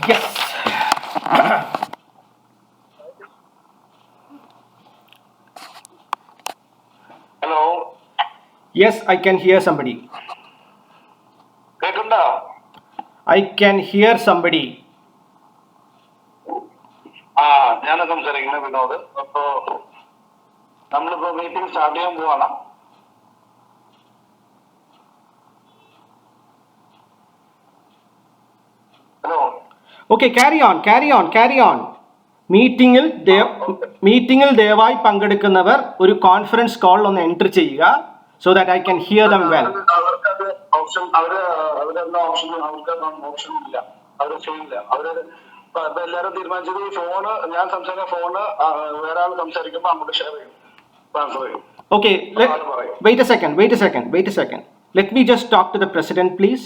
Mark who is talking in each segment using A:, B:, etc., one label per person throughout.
A: Yes.
B: Hello.
A: Yes, I can hear somebody.
B: കേൾക്കണ്ടോ?
A: I can hear somebody.
B: ഞാൻ സംസാരിക്കുന്നത് വിനോദ്. അപ്പോ നമ്മളിപ്പോ മീറ്റിംഗ് സ്റ്റാർട്ട് ചെയ്യാൻ പോവാണ്. ഹലോ.
A: Okay, carry on. മീറ്റിംഗിൽ ദയവായി പങ്കെടുക്കുന്നവർ ഒരു കോൺഫറൻസ് കോൾ ഒന്ന് എൻറ്റർ ചെയ്യുക so that I can hear them well.
B: അവർക്കത് ഓപ്ഷൻ അവരെന്താ ഓപ്ഷൻ ഇല്ല, അവര് ചെയ്യില്ല. ഇപ്പൊ എല്ലാരും തീരുമാനിച്ചത് ഈ ഫോണ് ഞാൻ സംസാരിക്കുന്ന ഫോണ് വേറെ ആൾ സംസാരിക്കുമ്പോ അങ്ങോട്ട് ഷെയർ ചെയ്യും, ട്രാൻസ്ഫർ ചെയ്യും.
A: Okay, wait a second. Let me just talk to the president, please.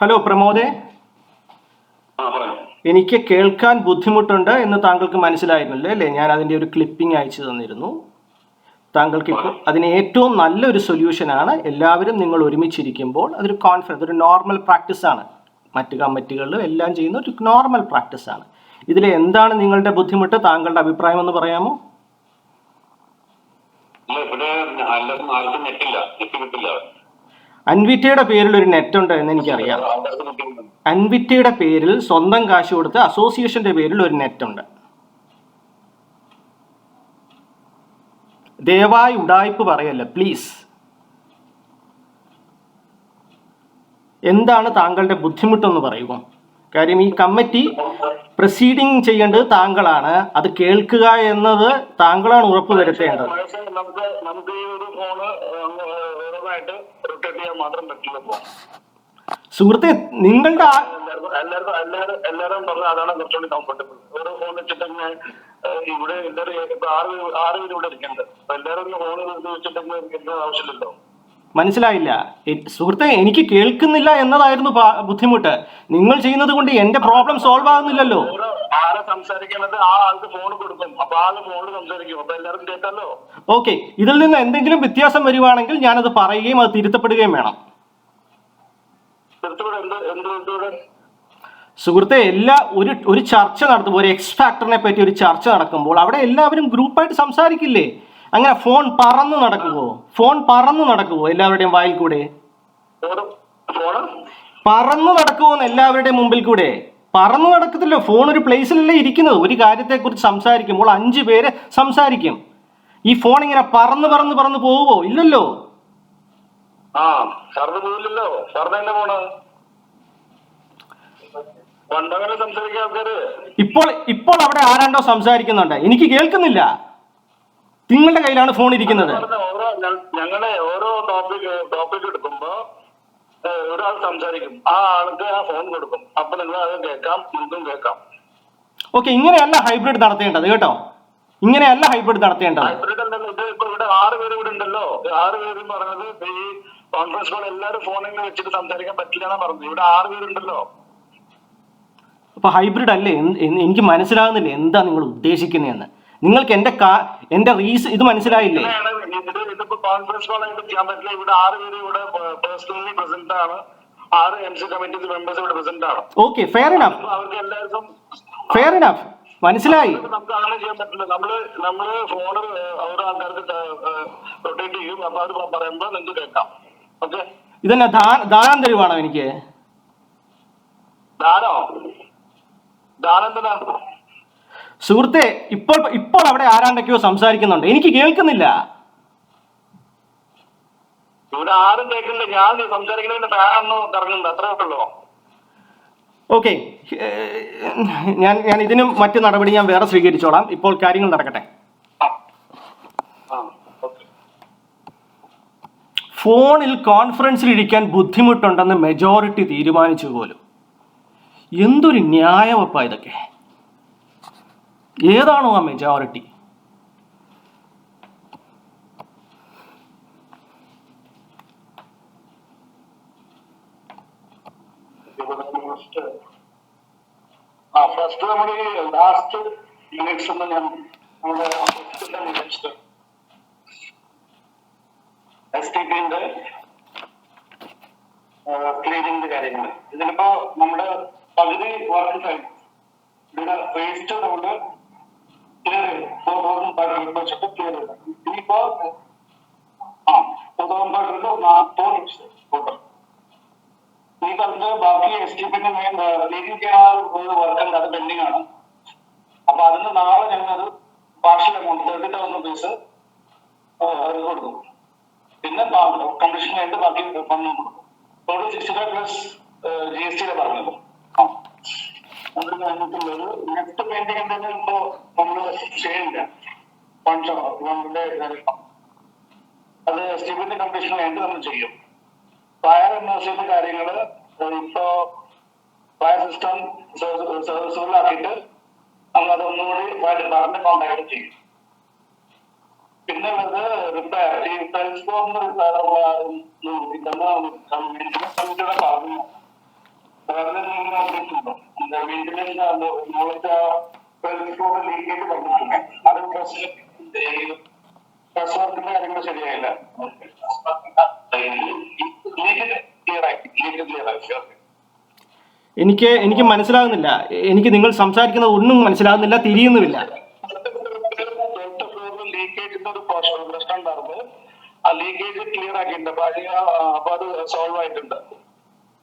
A: Hello പ്രമോദേ, എനിക്ക് കേൾക്കാൻ ബുദ്ധിമുട്ടുണ്ട് എന്ന് താങ്കൾക്ക് മനസ്സിലായിരുന്നല്ലോ അല്ലേ? ഞാൻ അതിൻ്റെ ഒരു ക്ലിപ്പിംഗ് അയച്ചു തന്നിരുന്നു താങ്കൾക്ക്. ഇപ്പോൾ അതിന് ഏറ്റവും നല്ലൊരു സൊല്യൂഷനാണ് എല്ലാവരും നിങ്ങൾ ഒരുമിച്ചിരിക്കുമ്പോൾ അതൊരു കോൺഫറൻസ്, ഒരു നോർമൽ പ്രാക്ടീസാണ്. മറ്റ് കമ്മിറ്റികളിലും എല്ലാം ചെയ്യുന്ന ഒരു നോർമൽ പ്രാക്ടീസാണ്. ഇതിൽ എന്താണ് നിങ്ങളുടെ ബുദ്ധിമുട്ട്? താങ്കളുടെ അഭിപ്രായം ഒന്ന് പറയാമോ? അൻവിറ്റയുടെ പേരിൽ ഒരു നെറ്റ് ഉണ്ട് എന്ന് എനിക്കറിയാം. അൻവിറ്റയുടെ പേരിൽ സ്വന്തം കാശ് കൊടുത്ത് അസോസിയേഷന്റെ പേരിൽ ഒരു നെറ്റ് ഉണ്ട്. ദയവായി ഉഡായിപ്പ് പറയല്ല പ്ലീസ്. എന്താണ് താങ്കളുടെ ബുദ്ധിമുട്ടെന്ന് പറയുമോ? കാര്യം ഈ കമ്മിറ്റി പ്രൊസീഡിങ് ചെയ്യേണ്ടത് താങ്കളാണ്. അത് കേൾക്കുക എന്നത് താങ്കളാണ് ഉറപ്പ് വരുത്തേണ്ടത്.
B: നമുക്ക് ഈ ഒരു ഫോണ് ഓരോന്നായിട്ട് റൊട്ടേറ്റ് ചെയ്യാൻ മാത്രം പറ്റില്ല.
A: സുഹൃത്തെ, നിങ്ങളുടെ
B: എല്ലാരും പറഞ്ഞ അതാണ് കുറച്ചുകൂടി കംഫർട്ടബിൾ. ഓരോ ഫോൺ വെച്ചിട്ടെങ്കിൽ ഇവിടെ എല്ലാവരും ആറ് പേര് ഇവിടെ ഇരിക്കുന്നുണ്ട്. അപ്പൊ എല്ലാവരും ഫോൺ വെച്ചിട്ടെങ്കിൽ ഇരിക്കുന്ന ആവശ്യമില്ലല്ലോ.
A: മനസ്സിലായില്ല സുഹൃത്തെ, എനിക്ക് കേൾക്കുന്നില്ല എന്നതായിരുന്നു ബുദ്ധിമുട്ട്. നിങ്ങൾ ചെയ്യുന്നത് കൊണ്ട് എന്റെ പ്രോബ്ലം സോൾവ് ആകുന്നില്ലല്ലോ.
B: ആരെ സംസാരിക്കുന്നത് ആ ആൾക്ക് ഫോൺ കൊടുക്കും, അപ്പൊ ആള് ഫോണിൽ സംസാരിക്കും, അപ്പൊ എല്ലാവർക്കും കേൾക്കാമല്ലോ.
A: ഓക്കെ, ഇതിൽ നിന്ന് എന്തെങ്കിലും വ്യത്യാസം വരുവാണെങ്കിൽ ഞാനത് പറയുകയും അത് തിരുത്തപ്പെടുകയും വേണം. സുഹൃത്തെ, ഒരു ചർച്ച നടത്തുമ്പോൾ, ഒരു എക്സ് ഫാക്ടറിനെ പറ്റി ഒരു ചർച്ച നടക്കുമ്പോൾ അവിടെ എല്ലാവരും ഗ്രൂപ്പായിട്ട് സംസാരിക്കില്ലേ? അങ്ങനെ ഫോൺ പറന്നു നടക്കുവോ എല്ലാവരുടെയും വായിൽ കൂടെ? പറന്നു നടക്കുവോന്ന് എല്ലാവരുടെയും മുമ്പിൽ കൂടെ? പറന്നു നടക്കത്തില്ലോ. ഫോൺ ഒരു പ്ലേസിലല്ലേ ഇരിക്കുന്നത്. ഒരു കാര്യത്തെക്കുറിച്ച് സംസാരിക്കുമ്പോൾ 5 പേര് സംസാരിക്കും. ഈ ഫോൺ ഇങ്ങനെ പറന്ന് പോവുമോ? ഇല്ലല്ലോ. ഇപ്പോൾ അവിടെ ആരാണ്ടോ സംസാരിക്കുന്നുണ്ട്, എനിക്ക് കേൾക്കുന്നില്ല. നിങ്ങളുടെ കയ്യിലാണ് ഫോൺ ഇരിക്കുന്നത്.
B: ഞങ്ങളെ ഓരോ ടോപ്പിക് എടുക്കുമ്പോ ഒരാൾ സംസാരിക്കും, ആ ആൾക്ക് ആ ഫോൺ കൊടുക്കും, അപ്പൊ നിങ്ങൾ അത് കേൾക്കാം, നിങ്ങൾക്കും കേൾക്കാം.
A: ഓക്കെ, ഇങ്ങനെയല്ല ഹൈബ്രിഡ് നടത്തേണ്ടത് കേട്ടോ. ഹൈബ്രിഡ്
B: അല്ലല്ലോ. ഇത് ഇപ്പൊ ഇവിടെ 6 പേര് ഇവിടെ ഉണ്ടല്ലോ. 6 പേരും പറഞ്ഞത് ഈ കോൺഫറൻസ് കോൾ എല്ലാവരും ഫോണിൽ വെച്ചിട്ട് സംസാരിക്കാൻ പറ്റില്ല എന്നാ പറഞ്ഞത്. ഇവിടെ 6 പേരുണ്ടല്ലോ.
A: അപ്പൊ ഹൈബ്രിഡ് അല്ലേ? എനിക്ക് മനസ്സിലാകുന്നില്ല എന്താ നിങ്ങൾ ഉദ്ദേശിക്കുന്നതെന്ന്. നിങ്ങൾക്ക് എന്റെ ഇത് മനസ്സിലായില്ലേ?
B: ഇതിപ്പോ കോൺഫറൻസ് കോൾ ആയിട്ട് ചെയ്യാൻ പറ്റില്ല. ഇവിടെ 6 പേര് ഇവിടെ പേഴ്സണലി പ്രസന്റ് ആണ്. 6 MC കമ്മിറ്റി മെമ്പേഴ്സ് ഇവിടെ പ്രസന്റ് ആണ്.
A: Okay, fair enough.
B: അവർക്ക് എല്ലാവർക്കും
A: മനസ്സിലായി.
B: നമുക്ക് അങ്ങനെ ചെയ്യാൻ പറ്റില്ല. നമ്മള് ഫോണ് ഓരോ ആൾക്കാർക്ക് റൊട്ടേറ്റ് ചെയ്യും, അപ്പൊ അവർ പറയുമ്പോ നിങ്ങൾക്ക് കേൾക്കാം. ഓക്കെ,
A: ഇതന്നെ ദാനം തരുവാണോ എനിക്ക്?
B: ദാനം എന്തിനാ
A: സുഹൃത്തെ? ഇപ്പോൾ അവിടെ ആരാണ്ടൊക്കെയോ സംസാരിക്കുന്നുണ്ട്, എനിക്ക് കേൾക്കുന്നില്ല.
B: ഇവിടെ ആരും കേൾക്കുന്നില്ല. ഞാൻ സംസാരിക്കുന്നതിന്റെ ഫാനൊന്നും കറങ്ങുന്നുണ്ട്, അത്രേ ഉള്ളൂ.
A: ഓക്കെ, ഞാൻ ഇതിനും മറ്റു നടപടി ഞാൻ വേറെ സ്വീകരിച്ചോളാം. ഇപ്പോൾ കാര്യങ്ങൾ നടക്കട്ടെ. ഫോണിൽ കോൺഫറൻസിൽ ഇരിക്കാൻ ബുദ്ധിമുട്ടുണ്ടെന്ന് മെജോറിറ്റി തീരുമാനിച്ചു പോലും. എന്തൊരു ന്യായമപ്പാ ഇതൊക്കെ. ഏതാണോ ആ മെജോറിറ്റി?
B: ഫസ്റ്റ് നമ്മുടെ ലാസ്റ്റ് മിനിറ്റ്സ് ഒന്ന് ഞാൻ നമ്മുടെ STPന്റെ ക്ലീനിങ്ങിന്റെ കാര്യങ്ങൾ. ഇതിലിപ്പോ നമ്മുടെ പകുതി വർക്ക് കഴിഞ്ഞു. ഇവിടെ വേസ്റ്റ് കൊണ്ട് ക്ലിയർ ചെയ്തു. 4,500 വെച്ചിട്ട് ക്ലിയർ ചെയ്തു. ഇനിയിപ്പോ 4,500 ടോട്ടൽ. ഈ പറഞ്ഞ ബാക്കി STPന്റെ ക്ലീനിങ് ചെയ്യാനുള്ള വർക്ക് അത് പെൻഡിങ് ആണ്. അപ്പൊ അതിന് നാളെ ഞങ്ങളത് പാർഷ്യൽ എമൗണ്ട് 30,000 rupees അത് കൊടുക്കും. പിന്നെ കണ്ടീഷൻ ആയിട്ട് ബാക്കി പണം കൊടുക്കും. ടോട്ടൽ 65 പ്ലസ് GST പറഞ്ഞത്. അത് കഴിഞ്ഞിട്ടുള്ളത് നെക്സ്റ്റ് പെയിന്റിംഗ് എന്തെങ്കിലും ഇപ്പോ നമ്മള് ചെയ്യില്ല. അത് STPന്റെ കണ്ടീഷൻ ആയിട്ട് നമ്മൾ ചെയ്യും. ഫയർ എനർജിയുടെ കാര്യങ്ങള് ഇപ്പോ ഫയർ സിസ്റ്റം സർവീസുകളാക്കിയിട്ട് നമ്മൾ അത് ഒന്നുകൂടി ഫയർ ഡിപ്പാർട്ട്മെന്റ് കോൺടാക്ട് ചെയ്യും. പിന്നെ ഉള്ളത് റിപ്പയർ. ഈ ട്രാൻസ്ഫോർമർ പറഞ്ഞു ലീക്കേജ് പറഞ്ഞിട്ടുണ്ട്. അത് പ്രസ് വർക്കിന്റെ കാര്യങ്ങൾ ശരിയായില്ല. ക്ലിയർ ആക്കി.
A: എനിക്ക് മനസ്സിലാകുന്നില്ല. എനിക്ക് നിങ്ങൾ സംസാരിക്കുന്നത് ഒന്നും മനസ്സിലാകുന്നില്ല, തിരിയുന്നുമില്ല.
B: ലീക്കേജിന്റെ ഒരു പ്രശ്നം ഉണ്ടായിരുന്നു. ആ ലീക്കേജ് ക്ലിയർ ആക്കിയിട്ടുണ്ട്. അപ്പൊ അത് സോൾവ് ആയിട്ടുണ്ട്.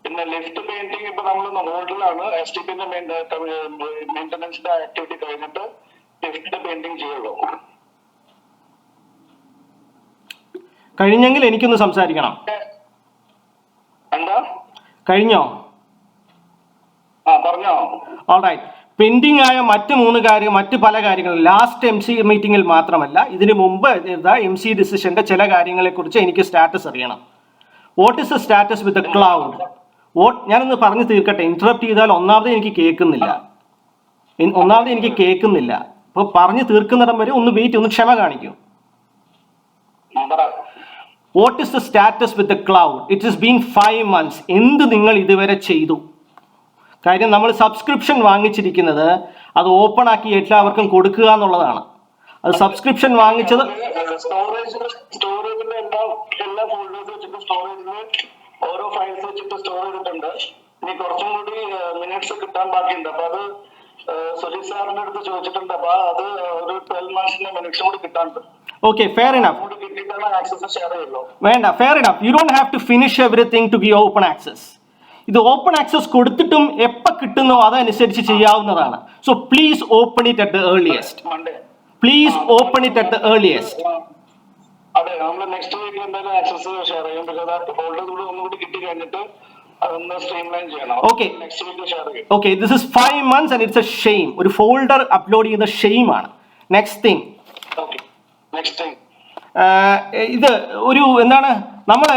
B: പിന്നെ ലിഫ്റ്റ് പെയിന്റിംഗ് ഇപ്പൊ നമ്മൾ ഹോൾഡിലാണ്. STPന്റെ മെയിന്റനൻസിന്റെ ആക്ടിവിറ്റി കഴിഞ്ഞിട്ട് ലിഫ്റ്റിന്റെ പെയിന്റിംഗ് ചെയ്യുള്ളൂ.
A: കഴിഞ്ഞെങ്കിൽ എനിക്കൊന്ന് സംസാരിക്കണം.
B: എന്താ
A: കഴിഞ്ഞോ?
B: പറഞ്ഞോ.
A: ഓൾറൈറ്റ്. പെൻഡിങ് ആയ മറ്റ് പല കാര്യങ്ങളും ലാസ്റ്റ് MC മീറ്റിംഗിൽ മാത്രമല്ല, ഇതിനു മുമ്പ് MC ഡിസിഷന്റെ ചില കാര്യങ്ങളെ കുറിച്ച് എനിക്ക് സ്റ്റാറ്റസ് അറിയണം. What is the status with the cloud? ഞാനൊന്ന് പറഞ്ഞു തീർക്കട്ടെ. ഇന്ററപ്റ്റ് ചെയ്താൽ ഒന്നാമത് എനിക്ക് കേൾക്കുന്നില്ല. അപ്പൊ പറഞ്ഞു തീർക്കുന്നിടം വരെ ഒന്ന് വെയിറ്റ്, ഒന്ന് ക്ഷമ കാണിക്കൂ. What is the status with the cloud? It is been 5 months. എന്ത് നിങ്ങൾ ഇതുവരെ ചെയ്തു? കാര്യം നമ്മൾ സബ്സ്ക്രിപ്ഷൻ വാങ്ങിച്ചിരിക്കുന്നത് അത് ഓപ്പൺ ആക്കി എല്ലാവർക്കും കൊടുക്കുക എന്നുള്ളതാണ്. അത് സബ്സ്ക്രിപ്ഷൻ വാങ്ങിച്ചത്
B: സ്റ്റോറേജിന്റെ എല്ലാ ഫോൾഡേഴ്സ് വെച്ചിട്ട് സ്റ്റോറേജിൽ ഓരോ ഫയൽസ് വെച്ചിട്ട് സ്റ്റോർ ചെയ്തിട്ടുണ്ട്. ഇനി കുറച്ചും കൂടി മിനിറ്റ്സ് കിട്ടാൻ ബാക്കിയുണ്ട്. അപ്പൊ അത് സുജിത് സാറിന്റെ അടുത്ത് ചോദിച്ചിട്ടുണ്ട്. അപ്പൊ അത് ഒരു 12 months മിനിറ്റ്സ് കൂടി കിട്ടാനുണ്ട്.
A: Okay, fair enough.
B: കിട്ടിയിട്ടാണ് ആക്സസ് ഷെയർ ചെയ്യുള്ളൂ.
A: വേണ്ട, fair enough. You don't have to finish everything to give open access. ഇത് ഓപ്പൺ ആക്സസ് കൊടുത്തിട്ടും എപ്പോൾ കിട്ടുന്നോ അതനുസരിച്ച് ചെയ്യാവുന്നതാണ്. So please open it at the earliest.
B: അതെ, നമ്മൾ നെക്സ്റ്റ് വീക്കിൽ എന്തായാലും ആക്സസ് ഷെയർ ചെയ്യും. ഫോൾഡേഴ്സ് കൂടി ഒന്നുകൂടി കിട്ടി കഴിഞ്ഞിട്ട് അതൊന്ന് സ്ട്രീംലൈൻ ചെയ്യണം. നെക്സ്റ്റ് വീക്കിൽ ഷെയർ ചെയ്യും.
A: Okay, this is 5 months and it's a shame. ഒരു ഫോൾഡർ അപ്ലോഡ് ചെയ്യുന്ന ഷെയിം ആണ്. നെക്സ്റ്റ് തിങ്, ഇത് ഒരു എന്താണ്, നമ്മൾ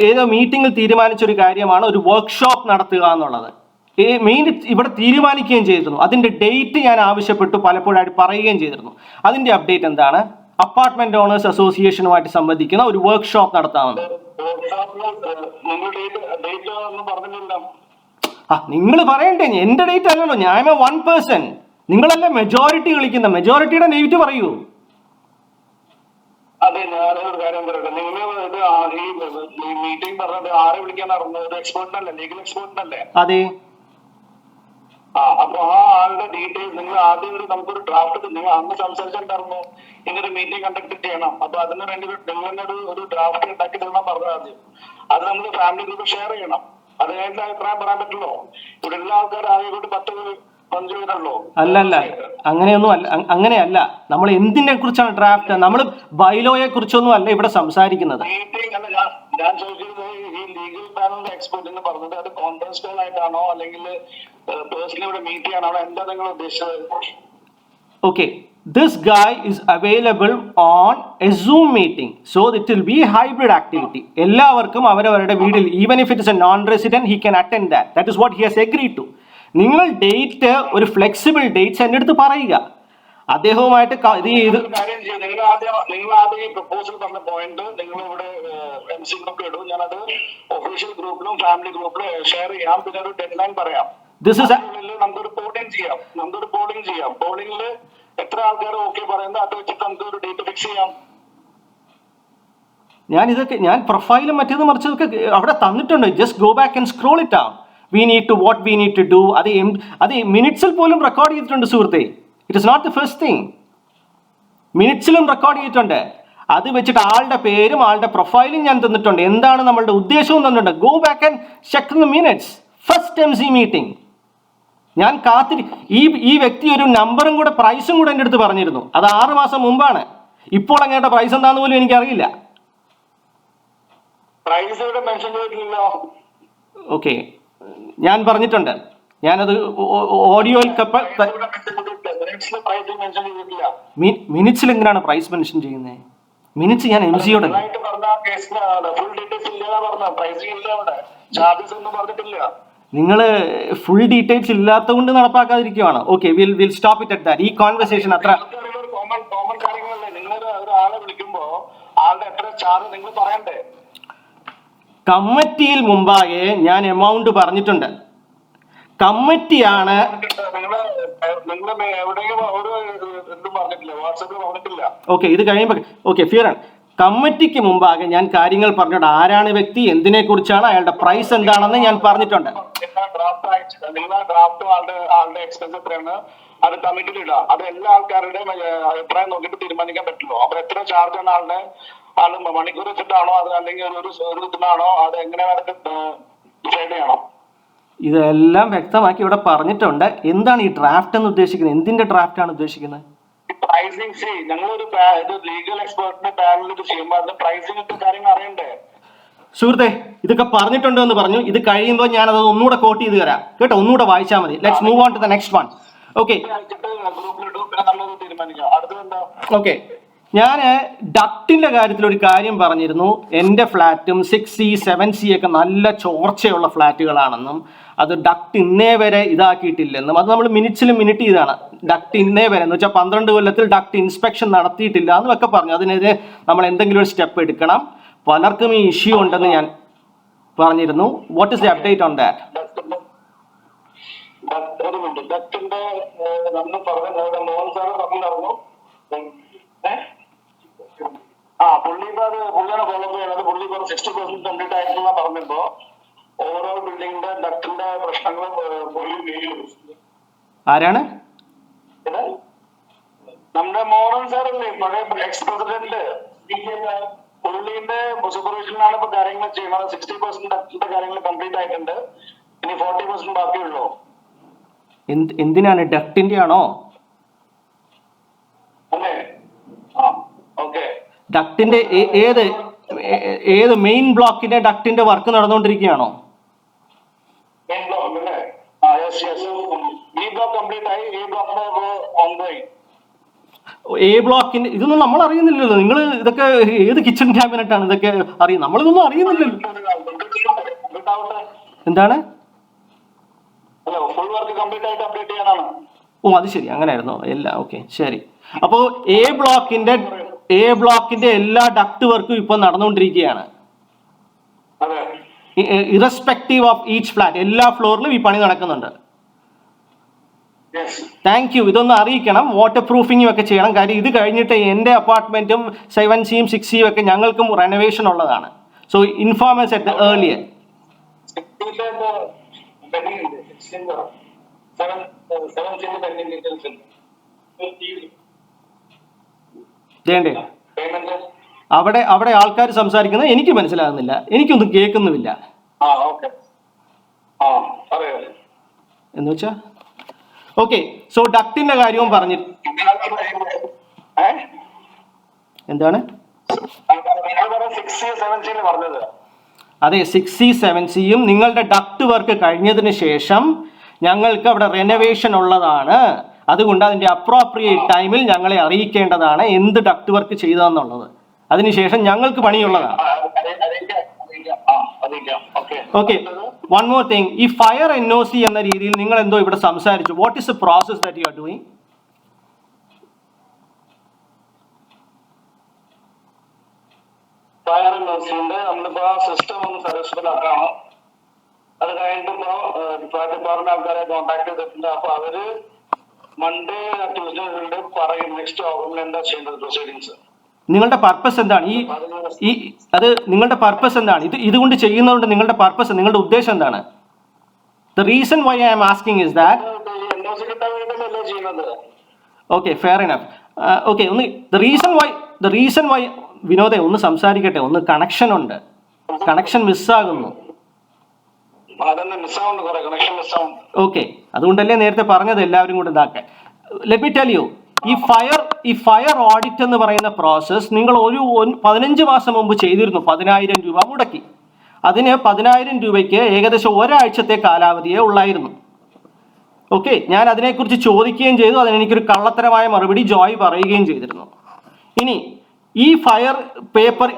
A: ഏതോ മീറ്റിംഗിൽ തീരുമാനിച്ച ഒരു കാര്യമാണ് ഒരു വർക്ക്ഷോപ്പ് നടത്തുക എന്നുള്ളത്. മെയിൻ ഇവിടെ തീരുമാനിക്കുകയും ചെയ്തിരുന്നു. അതിന്റെ ഡേറ്റ് ഞാൻ ആവശ്യപ്പെട്ടു, പലപ്പോഴായിട്ട് പറയുകയും ചെയ്തിരുന്നു. അതിന്റെ അപ്ഡേറ്റ് എന്താണ്? അപ്പാർട്ട്മെന്റ് ഓണേഴ്സ് അസോസിയേഷനുമായിട്ട് സംബന്ധിക്കുന്ന ഒരു വർക്ക്ഷോപ്പ് നടത്താമെന്ന്. നിങ്ങൾ പറയണ്ടേ? എന്റെ ഡേറ്റ് അല്ലല്ലോ, ഞാൻ 1%. നിങ്ങളല്ലേ മെജോറിറ്റി കളിക്കുന്ന. മെജോറിറ്റിയുടെ ഡേറ്റ് പറയൂ.
B: അതെ, ഞാനൊരു കാര്യം പറയട്ടെ. നിങ്ങൾ ഈ മീറ്റിംഗ് പറഞ്ഞത് ആരെ വിളിക്കാൻ നടന്നത്? എക്സ്പേർട്ടിനല്ലേ, ലീഗൽ എക്സ്പേർട്ടിനല്ലേ?
A: അതെ.
B: അപ്പൊ ആ ആളുടെ ഡീറ്റെയിൽസ് നിങ്ങൾ ആദ്യം നമുക്കൊരു ഡ്രാഫ്റ്റ്, നിങ്ങൾ അന്ന് സംസാരിച്ചിട്ടുണ്ടായിരുന്നു ഇങ്ങനൊരു മീറ്റിംഗ് കണ്ടക്ട് ചെയ്യണം. അപ്പൊ അതിന് വേണ്ടി നിങ്ങൾ ഒരു ഡ്രാഫ്റ്റ് ഉണ്ടാക്കി തരണം പറഞ്ഞത് ആദ്യം. അത് നമ്മൾ ഫാമിലി ഗ്രൂപ്പ് ഷെയർ ചെയ്യണം. അത് കഴിഞ്ഞ അഭിപ്രായം പറയാൻ പറ്റുള്ളൂ. ഇവിടെ എല്ലാ ആൾക്കാരും ആകെ 10-15 പേരുള്ളൂ.
A: അല്ലല്ല, അങ്ങനെയല്ല. നമ്മൾ എന്തിനെ കുറിച്ചാണ് ഡ്രാഫ്റ്റ്? നമ്മൾ ബൈലോയെ കുറിച്ചൊന്നും അല്ല ഇവിടെ സംസാരിക്കുന്നത്.
B: ഞാൻ ചോദിക്കുന്നത് ഈ ലീഗൽ പാനലിന്റെ എക്സ്പെർട്ട് എന്ന് പറഞ്ഞത് അത് കോൺഫറൻസ് കോൾ ആയിട്ടാണോ അല്ലെങ്കിൽ പേഴ്സണലി ഇവിടെ മീറ്റ് ചെയ്യാനാണോ? എന്താ നിങ്ങൾ ഉദ്ദേശിച്ചത്?
A: Okay, this guy is available on a Zoom meeting, so it will be hybrid activity. എല്ലാവർക്കും അവരവരുടെ വീട്ടിൽ, even if it is a non-resident, he can attend that. That is what he has agreed to. നിങ്ങൾ date, ഒരു flexible dates എൻ്റെ അടുത്ത് പറയുക. അദ്ദേഹവുമായിട്ട്
B: നിങ്ങൾ ആദ്യം ഈ പ്രപ്പോസൽ പറഞ്ഞ പോയിന്റ് നിങ്ങൾ ഇവിടെ MC ഗ്രൂപ്പിൽ ഇടും. ഞാനത് ഒഫീഷ്യൽ ഗ്രൂപ്പിലും ഫാമിലി ഗ്രൂപ്പിലും ഷെയർ ചെയ്യാം. പിന്നെ ഒരു ഡെഡ് ലൈൻ പറയാം. നമുക്കൊരു പോളിംഗ് ചെയ്യാം. പോളിംഗിൽ എത്ര ആൾക്കാർ ഓക്കെ പറയുന്നത് അത് വെച്ചിട്ട് നമുക്ക് ഒരു ഡേറ്റ് ഫിക്സ് ചെയ്യാം.
A: ഞാൻ പ്രൊഫൈലും മറ്റേത് മറിച്ചതൊക്കെ അവിടെ തന്നിട്ടുണ്ട്. Just go back and scroll it ആവും. We need to what we need to do. അത് മിനിറ്റ്സിൽ പോലും റെക്കോർഡ് ചെയ്തിട്ടുണ്ട് സുഹൃത്തെ. It is not the first thing. മിനിറ്റ്സിലും റെക്കോർഡ് ചെയ്തിട്ടുണ്ട്. അത് വെച്ചിട്ട് ആളുടെ പേരും ആളുടെ പ്രൊഫൈലും ഞാൻ തന്നിട്ടുണ്ട്. എന്താണ് നമ്മളുടെ ഉദ്ദേശവും തന്നിട്ടുണ്ട്. Go back and check the minutes. First MC meeting ഞാൻ ഈ വ്യക്തി ഒരു നമ്പറും കൂടെ പ്രൈസും കൂടെ എൻ്റെ അടുത്ത് പറഞ്ഞിരുന്നു. അത് 6 മാസം മുമ്പാണ്. ഇപ്പോൾ അങ്ങയുടെ പ്രൈസ് എന്താണെന്ന് പോലും എനിക്കറിയില്ല. ഓക്കെ, ഞാൻ പറഞ്ഞിട്ടുണ്ട്. ഞാനത് ഓഡിയോയിൽ മിനിറ്റ്സിൽ എങ്ങനെയാണ് പ്രൈസ് മെൻഷൻ ചെയ്യുന്നത്? മിനിറ്റ്സ് ഞാൻ MC-യോട് നിങ്ങൾ ഫുൾ ഡീറ്റെയിൽസ് ഇല്ലാത്ത കൊണ്ട് നടപ്പാക്കാതിരിക്കുവാണ്. Okay, will stop it at that. ഈ കോൺവെർസേഷൻ അത്ര കമ്മിറ്റിയിൽ മുമ്പാകെ ഞാൻ എമൗണ്ട് പറഞ്ഞിട്ടുണ്ട്. കമ്മിറ്റിയാണ്. ഓക്കെ, ഇത് കഴിയുമ്പോൾ ഓക്കെ ഫിയറാണ്. കമ്മിറ്റിക്ക് മുമ്പാകെ ഞാൻ കാര്യങ്ങൾ പറഞ്ഞിട്ടുണ്ട്. ആരാണ് വ്യക്തി, എന്തിനെ കുറിച്ചാണ്, അയാളുടെ പ്രൈസ് എന്താണെന്ന് ഞാൻ പറഞ്ഞിട്ടുണ്ട്.
B: അത് കമ്മിറ്റിയിൽ ഇടാം. അത് എല്ലാ ആൾക്കാരുടെയും അഭിപ്രായം നോക്കിയിട്ട് തീരുമാനിക്കാൻ പറ്റുള്ളൂ. അപ്പൊ എത്ര ചാർജ് ആണ് ആള് മണിക്കൂർ വെച്ചിട്ടാണോ അത് അല്ലെങ്കിൽ ഒരു ഇതിനാണോ അത് എങ്ങനെ ഡിസൈഡ് ചെയ്യണം.
A: ഇതെല്ലാം വ്യക്തമാക്കി ഇവിടെ പറഞ്ഞിട്ടുണ്ട്. എന്താണ് ഈ ഡ്രാഫ്റ്റ് എന്ന് ഉദ്ദേശിക്കുന്നത്? എന്തിന്റെ ഡ്രാഫ്റ്റ് ആണ് ഉദ്ദേശിക്കുന്നത്?
B: പ്രൈസിങ് ഞങ്ങളൊരു ലീഗൽ എക്സ്പെർട്ടിന്റെ പാനൽ ഇത് ചെയ്യുമ്പോൾ അതിന്റെ പ്രൈസിംഗ് കാര്യങ്ങൾ അറിയണ്ടേ
A: സുഹൃത്തെ? ഇതൊക്കെ പറഞ്ഞിട്ടുണ്ടോ എന്ന് പറഞ്ഞു. ഇത് കഴിയുമ്പോൾ ഞാൻ അത് ഒന്നുകൂടെ കോട്ട് ചെയ്ത് തരാം കേട്ടോ. ഒന്നുകൂടെ വായിച്ചാൽ മതി. Let's move on to the next one. Okay okay, ഞാൻ ഡക്റ്റിന്റെ കാര്യത്തിൽ ഒരു കാര്യം പറഞ്ഞിരുന്നു. എൻ്റെ ഫ്ലാറ്റും 6C 7C ഒക്കെ നല്ല ചോർച്ചയുള്ള ഫ്ലാറ്റുകളാണെന്നും അത് ഡക്ട് ഇന്നേ വരെ ഇതാക്കിയിട്ടില്ലെന്നും അത് നമ്മൾ മിനിറ്റ് ചെയ്താണ്. ഡക്ട് ഇന്നേ വരെ എന്ന് വെച്ചാൽ 12 കൊല്ലത്തിൽ ഡക്ട് ഇൻസ്പെക്ഷൻ നടത്തിയിട്ടില്ല എന്നും ഒക്കെ പറഞ്ഞു. അതിനെതിരെ നമ്മൾ എന്തെങ്കിലും ഒരു സ്റ്റെപ്പ് എടുക്കണം. പലർക്കും ഈ ഇഷ്യൂ ഉണ്ടെന്ന് ഞാൻ പറഞ്ഞിരുന്നു. What is the update on that?
B: ഡക്റ്റിന്റെ നമ്മൾ പറഞ്ഞു മോഹൻ സാറ് പറഞ്ഞിരുന്നു. പുള്ളിയാണ് ഫോളോ ചെയ്യുന്നത്. പുള്ളി 60% കംപ്ലീറ്റ് ആയിട്ടുള്ള പറഞ്ഞപ്പോ ഓവറോൾ ബിൽഡിങ്ങിന്റെ ഡക്റ്റിന്റെ പ്രശ്നങ്ങളും പുള്ളി
A: ആരാണ്?
B: നമ്മുടെ മോഹൻ സാറല്ലേ പഴയ എക്സ് പ്രസിഡന്റ്. പുള്ളിന്റെ സൂപ്പർവിഷനിലാണ് ഇപ്പൊ കാര്യങ്ങൾ ചെയ്യുന്നത്. 60% ഡക്റ്റിന്റെ കാര്യങ്ങൾ കംപ്ലീറ്റ് ആയിട്ടുണ്ട്. ഇനി 40% ബാക്കിയുള്ളൂ.
A: എന്തിനാണ്? ഡക്റ്റിന്റെ ആണോ?
B: അല്ലേ? ഓക്കെ,
A: ഡക്റ്റിന്റെ ഏത് മെയിൻ ബ്ലോക്കിന്റെ ഡക്റ്റിന്റെ വർക്ക് നടന്നുകൊണ്ടിരിക്കുകയാണോ? എ ബ്ലോക്കിന്റെ ഇതൊന്നും നമ്മൾ അറിയുന്നില്ലല്ലോ. നിങ്ങൾ ഇതൊക്കെ ഏത് കിച്ചൺ ക്യാബിനറ്റ് ആണ് ഇതൊക്കെ അറിയുന്നത്? നമ്മളിതൊന്നും അറിയുന്നില്ലല്ലോ. എന്താണ്? ഓ, അത് ശരി, അങ്ങനെയായിരുന്നു എല്ലാം. ഓക്കെ, ശരി. അപ്പോൾ എ ബ്ലോക്കിന്റെ എല്ലാ ഡക്ട് വർക്കും ഇപ്പൊ നടന്നുകൊണ്ടിരിക്കുകയാണ്. ഇറസ്പെക്റ്റീവ് ഓഫ് ഈച്ച് ഫ്ലാറ്റ്, എല്ലാ ഫ്ലോറിലും ഈ പണി നടക്കുന്നുണ്ട്. Thank you. ഇതൊന്ന് അറിയിക്കണം. വാട്ടർ പ്രൂഫിങ്ങും ഒക്കെ ചെയ്യണം. കാര്യം ഇത് കഴിഞ്ഞിട്ട് എൻ്റെ അപ്പാർട്ട്മെന്റും 7C 6C ഒക്കെ ഞങ്ങൾക്കും റെനോവേഷൻ ഉള്ളതാണ്. So inform us at the earlier. അവിടെ ആൾക്കാർ സംസാരിക്കുന്നത് എനിക്ക് മനസ്സിലാകുന്നില്ല. എനിക്കൊന്നും കേൾക്കുന്നുമില്ല. എന്ന് വെച്ചാ ഓക്കെ. സോ ഡക്റ്റിന്റെ കാര്യവും പറഞ്ഞു. എന്താണ്? അതെ, 6C 7Cയും നിങ്ങളുടെ ഡക്ട് വർക്ക് കഴിഞ്ഞതിന് ശേഷം ഞങ്ങൾക്ക് അവിടെ റെനോവേഷൻ ഉള്ളതാണ്. അതുകൊണ്ട് അതിന്റെ അപ്രോപ്രിയേറ്റ് ടൈമിൽ ഞങ്ങളെ അറിയിക്കേണ്ടതാണ് എന്ത് ഡക്ട് വർക്ക് ചെയ്തതെന്നുള്ളത്. അതിനുശേഷം ഞങ്ങൾക്ക് പണിയുള്ളതാണ്. Okay, one more thing. ഈ ഫയർ NOC എന്ന രീതിയിൽ നിങ്ങൾ എന്തോ ഇവിടെ സംസാരിച്ചു. What is the process that you are doing?
B: Fire NOCന്റെ നമ്മളിപ്പോ സിസ്റ്റം ഒന്ന് സജസ്റ്റബിൾ ആക്കണം. അത് കഴിഞ്ഞിട്ടിപ്പോ ഫയർ ഡിപ്പാർട്ട്മെന്റ് ആൾക്കാരെ കോൺടാക്ട് ചെയ്തിട്ടുണ്ട്. അപ്പൊ അവര് മൺഡേ ട്യൂസ്ഡേ പറയും നെക്സ്റ്റ് ഓർഡറിൽ എന്താ ചെയ്യേണ്ടത് പ്രൊസീഡിങ്സ്.
A: നിങ്ങളുടെ പർപ്പസ് എന്താണ്? ഈ അത് നിങ്ങളുടെ പർപ്പസ് എന്താണ്? ഇതുകൊണ്ട് ചെയ്യുന്നതുകൊണ്ട് നിങ്ങളുടെ പർപ്പസ്, നിങ്ങളുടെ ഉദ്ദേശം എന്താണ്? The reason why I am asking is that okay, fair enough. Okay, ഒന്ന് the reason why വിനോദേ ഒന്ന് സംസാരിക്കട്ടെ, ഒന്ന് കണക്ഷൻ ഉണ്ട്, കണക്ഷൻ മിസ്സാകുന്നു. ഓക്കെ, അതുകൊണ്ടല്ലേ നേരത്തെ പറഞ്ഞത് എല്ലാവരും കൂടെ ഇതാക്കാൻ. ലെറ്റ് മി ടെൽ യു, ഈ ഫയർ ഓഡിറ്റ് എന്ന് പറയുന്ന പ്രോസസ്സ് നിങ്ങൾ 15 മാസം മുമ്പ് ചെയ്തിരുന്നു. 10,000 രൂപ മുടക്കി. അതിന് 10,000 രൂപയ്ക്ക് ഏകദേശം ഒരാഴ്ചത്തെ കാലാവധിയേ ഉള്ളായിരുന്നു. ഓക്കെ, ഞാൻ അതിനെക്കുറിച്ച് ചോദിക്കുകയും ചെയ്തു. അതിന് എനിക്കൊരു കള്ളത്തരമായ മറുപടി ജോയ് പറയുകയും ചെയ്തിരുന്നു. ഇനി ഈ ഫയർ പേപ്പർ,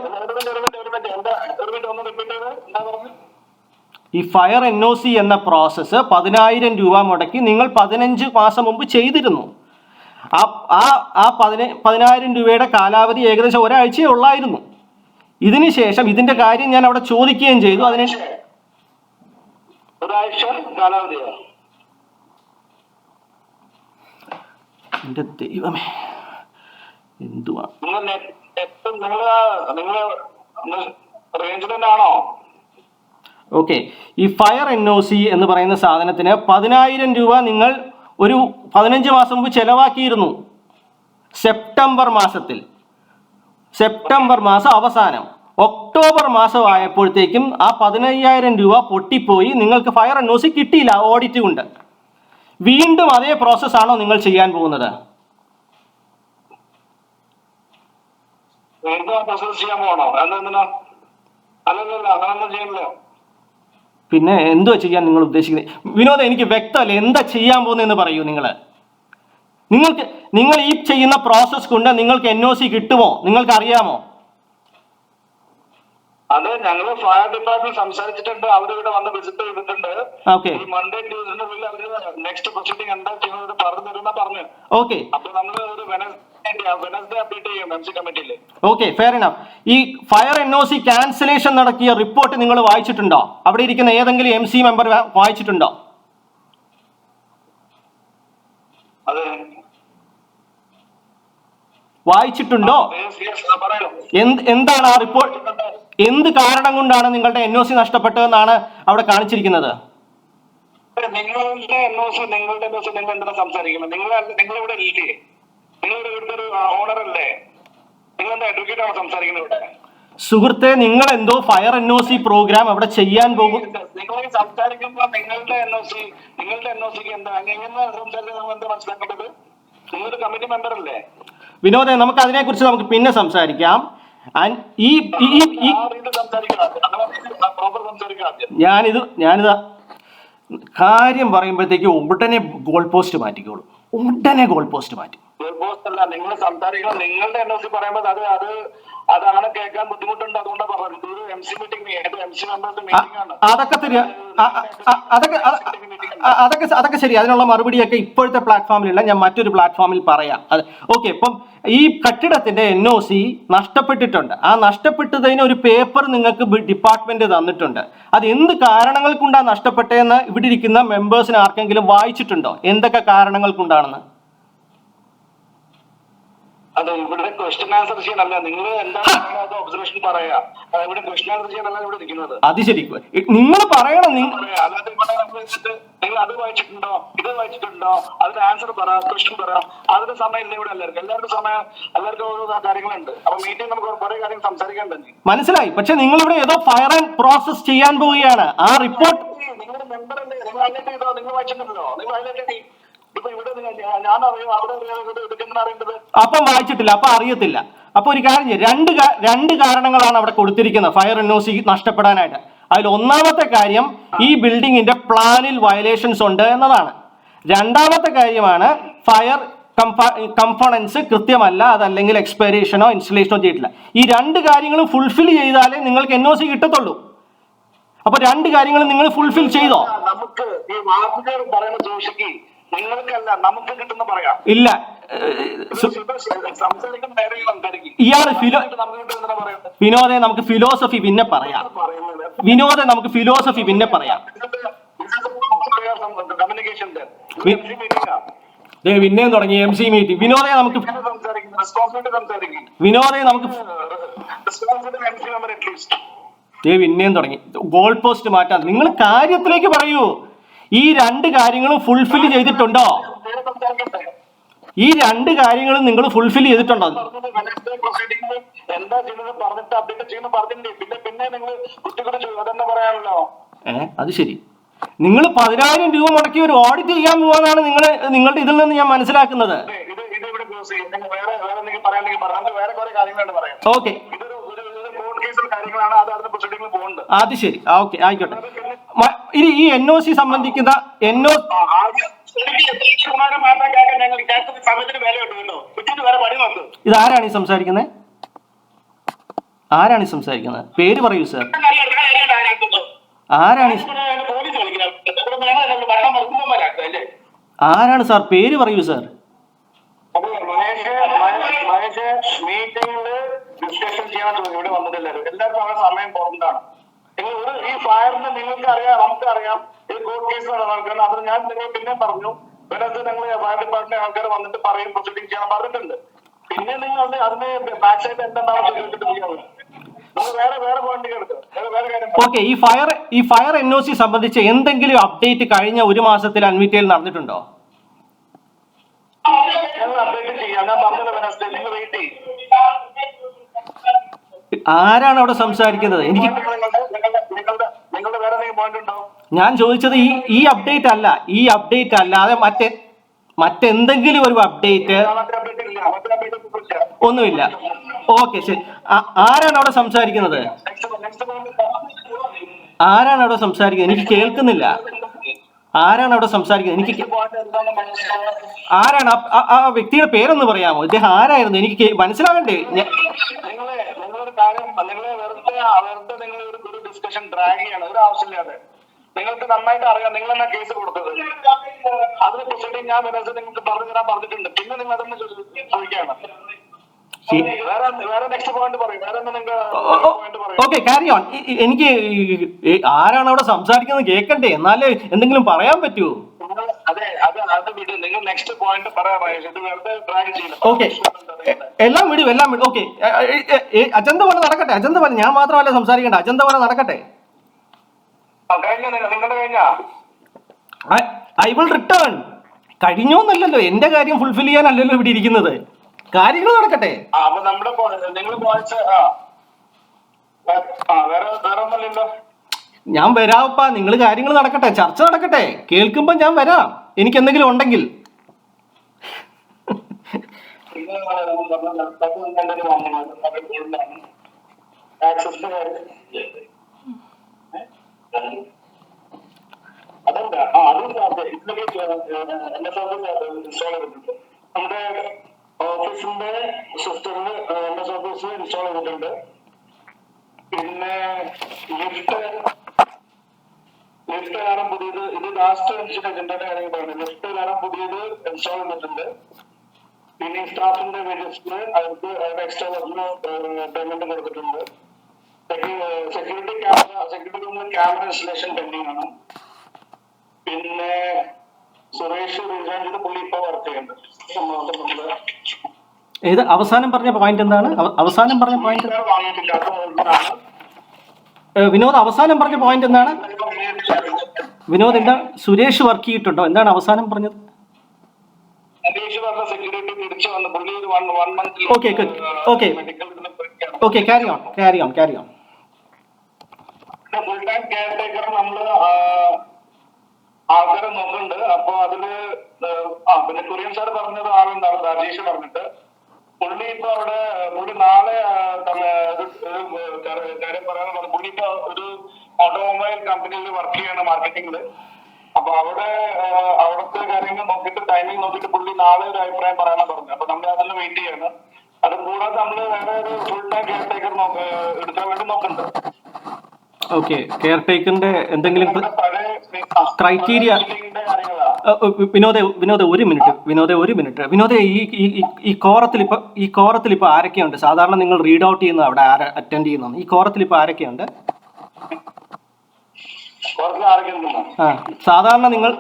A: ഈ ഫയർ NOC എന്ന പ്രോസസ്സ് 10,000 രൂപ മുടക്കി നിങ്ങൾ 15 മാസം മുമ്പ് ചെയ്തിരുന്നു. ആ 10,000 രൂപയുടെ കാലാവധി ഏകദേശം ഒരാഴ്ചയേ ഉള്ളായിരുന്നു. ഇതിന് ശേഷം ഇതിന്റെ കാര്യം ഞാൻ അവിടെ ചോദിക്കുകയും ചെയ്തു. അതിന് എന്റെ ദൈവമേ, എന്തുവാ? ഓക്കെ, ഈ ഫയർ NOC എന്ന് പറയുന്ന സാധനത്തിന് 10,000 രൂപ നിങ്ങൾ ഒരു 15 മാസം മുമ്പ് ചെലവാക്കിയിരുന്നു. സെപ്റ്റംബർ മാസം അവസാനം, ഒക്ടോബർ മാസം ആയപ്പോഴത്തേക്കും ആ 15,000 രൂപ പൊട്ടിപ്പോയി. നിങ്ങൾക്ക് ഫയർ NOC കിട്ടിയില്ല ഓഡിറ്റ് കൊണ്ട്. വീണ്ടും അതേ പ്രോസസ്സാണോ നിങ്ങൾ ചെയ്യാൻ പോകുന്നത്? പിന്നെ എന്തോ ചെയ്യാൻ നിങ്ങൾ ഉദ്ദേശിക്കുന്നത്? വിനോദം, എനിക്ക് വ്യക്തമല്ല എന്താ ചെയ്യാൻ പോകുന്നതെന്ന് പറയൂ. നിങ്ങൾ ഈ ചെയ്യുന്ന പ്രോസസ് കൊണ്ട് നിങ്ങൾക്ക് NOC കിട്ടുമോ? നിങ്ങൾക്ക് അറിയാമോ?
B: അത് ഞങ്ങള് ഫയർ ഡിപ്പാർട്ട്മെന്റ് സംസാരിച്ചിട്ടുണ്ട്. അവരിവിടെ വന്ന് വിസിറ്റ് ചെയ്തിട്ടുണ്ട്. മൺഡേ ട്യൂസ്ഡേ അവര് നെക്സ്റ്റ് പ്രൊസീഡിംഗ് എന്താ ചെയ്യുന്നത് പറഞ്ഞു തരുന്ന പറഞ്ഞു.
A: ഓക്കെ,
B: അപ്പൊ നമ്മള് ഒരു വെനസ്ഡേ അപ്ഡേറ്റ് ചെയ്യും MC കമ്മിറ്റിയില്.
A: Okay, fair enough. ഈ ഫയർ NOC ക്യാൻസലേഷൻ നടത്തിയ റിപ്പോർട്ട് നിങ്ങൾ വായിച്ചിട്ടുണ്ടോ? അവിടെ ഇരിക്കുന്ന ഏതെങ്കിലും MC മെമ്പർ വായിച്ചിട്ടുണ്ടോ?
B: അതെ,
A: വായിച്ചിട്ടുണ്ടോ? എന്താണ് ആ റിപ്പോർട്ട്? എന്ത് കാരണം കൊണ്ടാണ് നിങ്ങളുടെ NOC നഷ്ടപ്പെട്ടതെന്നാണ് അവിടെ കാണിച്ചിരിക്കുന്നത്?
B: നിങ്ങളുടെ NOC നിങ്ങൾ എന്താണ് സംസാരിക്കുന്നത്? നിങ്ങളിവിടെ ഇല്ലേ? നിങ്ങളുടെ ഇവിടുത്തെ ഒരു ഓണർ അല്ലേ? നിങ്ങൾ എന്താ അഡ്വക്കേറ്റ് ആണ് സംസാരിക്കുന്നത് ഇവിടെ?
A: സുഹൃത്തെ, നിങ്ങൾ എന്തോ ഫയർ NOC പ്രോഗ്രാം അവിടെ ചെയ്യാൻ പോകും.
B: നിങ്ങൾ സംസാരിക്കുമ്പോൾ നിങ്ങളുടെ NOCക്ക് എന്താ എങ്ങനെ സംസാരിക്കുന്നത് എന്താ മനസ്സിലാക്കേണ്ടത്? നിങ്ങളൊരു കമ്മിറ്റി മെമ്പർ അല്ലേ?
A: വിനോദേ, നമുക്ക് അതിനെക്കുറിച്ച് നമുക്ക് പിന്നെ സംസാരിക്കാം. ഞാനിത് കാര്യം പറയുമ്പോഴത്തേക്ക് ഉടനെ ഗോൾ പോസ്റ്റ് മാറ്റിക്കോളൂ.
B: നിങ്ങൾ സംസാരിക്കണം. നിങ്ങളുടെ NOC പറയുമ്പോൾ അതാണ് കേൾക്കാൻ ബുദ്ധിമുട്ടുണ്ട്. അതുകൊണ്ടാണ് പറഞ്ഞത് ഒരു MC മീറ്റിംഗ് മെമ്പേഴ്സ് മീറ്റിംഗ് ആണ്.
A: അതൊക്കെ ശരി. അതിനുള്ള മറുപടിയൊക്കെ ഇപ്പോഴത്തെ പ്ലാറ്റ്ഫോമിലില്ല, ഞാൻ മറ്റൊരു പ്ലാറ്റ്ഫോമിൽ പറയാം. ഓക്കെ, ഇപ്പം ഈ കെട്ടിടത്തിന്റെ NOC നഷ്ടപ്പെട്ടിട്ടുണ്ട്. ആ നഷ്ടപ്പെട്ടതിന് ഒരു പേപ്പർ നിങ്ങൾക്ക് ഡിപ്പാർട്ട്മെന്റ് തന്നിട്ടുണ്ട്. അത് എന്ത് കാരണങ്ങൾ കൊണ്ടാണ് നഷ്ടപ്പെട്ടതെന്ന് ഇവിടെ ഇരിക്കുന്ന മെമ്പേഴ്സിന് ആർക്കെങ്കിലും വായിച്ചിട്ടുണ്ടോ? എന്തൊക്കെ കാരണങ്ങൾ കൊണ്ടാണെന്ന്?
B: അതെ, ഇവിടെ ക്വസ്റ്റ്യൻ ആൻസർ ചെയ്യാനല്ല. നിങ്ങൾ എന്താണ് ഒബ്സർവേഷൻ പറയാ. ഇവിടെ ക്വസ്റ്റ്യൻ ആൻസർ ചെയ്യാനല്ല ഇവിടെ ഇരിക്കുന്നത്.
A: അത് ശരി, നിങ്ങൾ പറയണം.
B: അല്ലാതെ നിങ്ങൾ അത് വായിച്ചിട്ടുണ്ടോ, ഇത് വായിച്ചിട്ടുണ്ടോ, അതിന്റെ ആൻസർ പറ, ക്വസ്റ്റ്യൻ പറ. അതിന്റെ സമയം ഇല്ല ഇവിടെ. എല്ലാവർക്കും സമയം, എല്ലാവർക്കും ഓരോ കാര്യങ്ങളുണ്ട്. അപ്പൊ മീറ്റിംഗ് നമുക്ക് കുറെ കാര്യം സംസാരിക്കാൻ തന്നെ മനസ്സിലായി.
A: പക്ഷെ നിങ്ങൾ ഇവിടെ ഏതോ ഫയർ ആൻഡ് പ്രോസസ് ചെയ്യാൻ പോവുകയാണ്. ആ റിപ്പോർട്ട്
B: നിങ്ങളുടെ മെമ്പർ അല്ലേ? നിങ്ങൾ ഹൈലൈറ്റ് ചെയ്തോ? നിങ്ങൾ വായിച്ചിട്ടുണ്ടല്ലോ. നിങ്ങൾ ഹൈലൈറ്റ് ചെയ്യും.
A: അപ്പം വായിച്ചിട്ടില്ല, അപ്പൊ അറിയത്തില്ല. അപ്പൊ ഒരു കാര്യം, രണ്ട് കാരണങ്ങളാണ് അവിടെ കൊടുത്തിരിക്കുന്നത് ഫയർ NOC നഷ്ടപ്പെടാനായിട്ട്. അതിൽ ഒന്നാമത്തെ കാര്യം ഈ ബിൽഡിങ്ങിന്റെ പ്ലാനിൽ വയലേഷൻസ് ഉണ്ട് എന്നതാണ്. രണ്ടാമത്തെ കാര്യമാണ് ഫയർ കമ്പോണൻസ് കൃത്യമല്ല, അതല്ലെങ്കിൽ എക്സ്പയറേഷനോ ഇൻസ്റ്റലേഷനോ ചെയ്തിട്ടില്ല. ഈ രണ്ട് കാര്യങ്ങളും ഫുൾഫിൽ ചെയ്താലേ നിങ്ങൾക്ക് NOC കിട്ടത്തുള്ളൂ. അപ്പൊ രണ്ട് കാര്യങ്ങളും നിങ്ങൾ ഫുൾഫിൽ ചെയ്തോ?
B: നമുക്ക് ഈ വാർത്തകൾ പറയുന്ന ജോഷിക്ക് നിങ്ങൾക്കല്ല നമുക്ക് കിട്ടുന്ന പറയാം.
A: ഇല്ല, വിനോദെ നമുക്ക് ഫിലോസഫി പിന്നെ പറയാം. പിന്നെയും തുടങ്ങി MC മീറ്റ്. വിനോദയെ നമുക്ക് പിന്നെയും തുടങ്ങി. ഗോൾ പോസ്റ്റ് മാറ്റാൻ. നിങ്ങൾ കാര്യത്തിലേക്ക് പറയൂ. ഈ 2 കാര്യങ്ങളും ഫുൾഫിൽ ചെയ്തിട്ടുണ്ടോ? ഈ 2 കാര്യങ്ങളും നിങ്ങൾ ഫുൾഫിൽ ചെയ്തിട്ടുണ്ടോ? അത് ശരി. നിങ്ങൾ 10,000 രൂപ മുടക്കി ഒരു ഓഡിറ്റ് ചെയ്യാൻ പോവാന്നാണ് നിങ്ങളുടെ ഇതിൽ നിന്ന് ഞാൻ മനസ്സിലാക്കുന്നത്. ഓക്കെ, അത് ശരി. ഓക്കെ, ആയിക്കോട്ടെ. ഇനി ഈ NOC സംബന്ധിക്കുന്ന ഇതാരാണ് ഈ സംസാരിക്കുന്നത്? ആരാണ് ഈ സംസാരിക്കുന്നത്? പേര് പറയൂ സർ. ആരാണ് സാർ? പേര് പറയൂ സാർ.
B: മീറ്റിംഗില് ഡിസ്കഷൻ ചെയ്യാൻ ഇവിടെ വന്നിട്ടില്ലല്ലോ. എല്ലാവർക്കും അവരുടെ സമയം കുറഞ്ഞാണ്. ഈ ഫയറിന് നിങ്ങൾക്ക് അറിയാം, നമുക്കറിയാം ഈ കോർട്ട് കേസ് നടക്കുന്നത്. അത് ഞാൻ നിങ്ങൾ പിന്നെ പറഞ്ഞു. നിങ്ങൾ ഫയർ ഡിപ്പാർട്ട്മെന്റ് ആൾക്കാർ വന്നിട്ട് പറയും, പ്രൊസീഡിംഗ് ചെയ്യാൻ പറഞ്ഞിട്ടുണ്ട്. പിന്നെ നിങ്ങൾ അതിന് ബാക്ക് സൈഡ് എന്താണ് ചോദിച്ചിട്ട് ചെയ്യാവുന്നത്.
A: ഓക്കെ, ഈ ഫയർ NOC സംബന്ധിച്ച് എന്തെങ്കിലും അപ്ഡേറ്റ് കഴിഞ്ഞ 1 മാസത്തിൽ അൻവിറ്റയിൽ നടന്നിട്ടുണ്ടോ? ആരാണ് അവിടെ സംസാരിക്കുന്നത്? ഞാൻ ചോദിച്ചത് ഈ അപ്ഡേറ്റ് അല്ല. ഈ അപ്ഡേറ്റ് അല്ലാതെ മറ്റെന്തെങ്കിലും ഒരു അപ്ഡേറ്റ് ഒന്നുമില്ല. ഓക്കെ, ശരി. ആരാണ് അവിടെ സംസാരിക്കുന്നത്? ആരാണ് അവിടെ സംസാരിക്കുന്നത്? എനിക്ക് കേൾക്കുന്നില്ല. ആരാണ് അവിടെ സംസാരിക്കുന്നത്? ആരാണ് ആ വ്യക്തിയുടെ പേരൊന്ന് പറയാമോ? ഇദ്ദേഹം ആരായിരുന്നു? എനിക്ക് മനസ്സിലാകണ്ടേ?
B: നിങ്ങൾക്ക് നന്നായിട്ട് അറിയാം. നിങ്ങൾ എന്നാ കേസ് കൊടുത്തത് അതിന് പ്രൊസീഡിംഗ് ഞാൻ നിങ്ങൾക്ക് പറഞ്ഞു തരാൻ പറഞ്ഞിട്ടുണ്ട്. പിന്നെ നിങ്ങൾ അതൊന്ന് ചോദിക്കുകയാണ്.
A: Okay, carry on. എനിക്ക് ആരാണ് അവിടെ സംസാരിക്കുന്നത് കേൾക്കണ്ടേ? എന്നാലേ എന്തെങ്കിലും പറയാൻ പറ്റൂ. ഓക്കെ, എല്ലാം വിടും. ഓക്കെ, അജന്ത പോലെ നടക്കട്ടെ. അജന്ത പോലെ ഞാൻ മാത്രമല്ല സംസാരിക്കണ്ട. അജന്ത പോലെ നടക്കട്ടെ. I will return. കഴിഞ്ഞോന്നല്ലല്ലോ, എന്റെ കാര്യം ഫുൾഫിൽ ചെയ്യാനല്ലല്ലോ ഇവിടെ ഇരിക്കുന്നത്. കാര്യങ്ങൾ നടക്കട്ടെ. ഞാൻ വരാപ്പാ. നിങ്ങൾ കാര്യങ്ങൾ നടക്കട്ടെ, ചർച്ച നടക്കട്ടെ. കേൾക്കുമ്പോ ഞാൻ വരാം, എനിക്ക് എന്തെങ്കിലും ഉണ്ടെങ്കിൽ.
B: നമ്മുടെ ഓഫീസിന്റെ സിസ്റ്ററിന് ഓഫീസ് ഇൻസ്റ്റാൾ ചെയ്തിട്ടുണ്ട്. പിന്നെ ലിഫ്റ്റ് കാരണം പുതിയത്, ഇത് ലാസ്റ്റ് അജണ്ടയുടെ കാര്യങ്ങൾ പറയുന്നത്. ലിഫ്റ്റ് കാരണം പുതിയത് ഇൻസ്റ്റാൾ ചെയ്തിട്ടുണ്ട്. പിന്നെ സ്റ്റാഫിന്റെ വേജസിന് അവർക്ക് അവരുടെ എക്സ്ട്രാ വർക്കിന് പേയ്മെന്റ് കൊടുത്തിട്ടുണ്ട്. സെക്യൂരിറ്റി റൂമിൽ ക്യാമറ ഇൻസ്റ്റലേഷൻ പെൻഡിങ് ആണ്. പിന്നെ സുരേഷ് റിസൈൻ ചെയ്ത് പുള്ളി ഇപ്പൊ വർക്ക് ചെയ്യുന്നുണ്ട്.
A: ഏത് അവസാനം പറഞ്ഞ പോയിന്റ് എന്താണ്? അവസാനം പറഞ്ഞ പോയിന്റ് വിനോദ്, അവസാനം പറഞ്ഞ പോയിന്റ് എന്താണ്? വിനോദ്, എന്താ സുരേഷ് വർക്ക് ചെയ്തിട്ടുണ്ടോ? എന്താണ് അവസാനം പറഞ്ഞത്? Okay, carry on.
B: Full time care taker നമ്മള് ആൾക്കാരെ നോക്കുന്നുണ്ട്. അപ്പൊ അതില് പിന്നെ കുര്യൻ സാർ പറഞ്ഞത് ആളുണ്ടാവും, രാജേഷ് പറഞ്ഞിട്ട്. പുള്ളി ഇപ്പൊ അവിടെ നാളെ കാര്യം പറയാൻ പറഞ്ഞു. പുള്ളി ഇപ്പൊ ഒരു ഓട്ടോമൊബൈൽ കമ്പനിയിൽ വർക്ക് ചെയ്യാണ്, മാർക്കറ്റിംഗില്. അപ്പൊ അവിടുത്തെ കാര്യങ്ങൾ നോക്കിയിട്ട് ടൈമിംഗ് നോക്കിയിട്ട് പുള്ളി നാളെ ഒരു അഭിപ്രായം പറയാനാ പറഞ്ഞു. അപ്പൊ നമ്മൾ അതിന് വെയിറ്റ് ചെയ്യാണ്. അത് കൂടാതെ നമ്മള് വേറെ ഒരു ഫുൾ ടൈം കെയർ ടേക്കർ എടുക്കാൻ വേണ്ടി നോക്കുന്നുണ്ട്.
A: ഓക്കെ, കെയർ ടേക്കറിന്റെ എന്തെങ്കിലും ക്രൈറ്റീരിയ? വിനോദ ഒരു മിനിറ്റ്. വിനോദ, ഈ കോറത്തിൽ ഇപ്പൊ ആരൊക്കെയുണ്ട്? സാധാരണ നിങ്ങൾ റീഡ് ഔട്ട് ചെയ്യുന്ന അവിടെ അറ്റൻഡ് ചെയ്യുന്ന ഈ കോറത്തിൽ ഇപ്പൊ ആരൊക്കെയുണ്ട്? സാധാരണ നിങ്ങൾ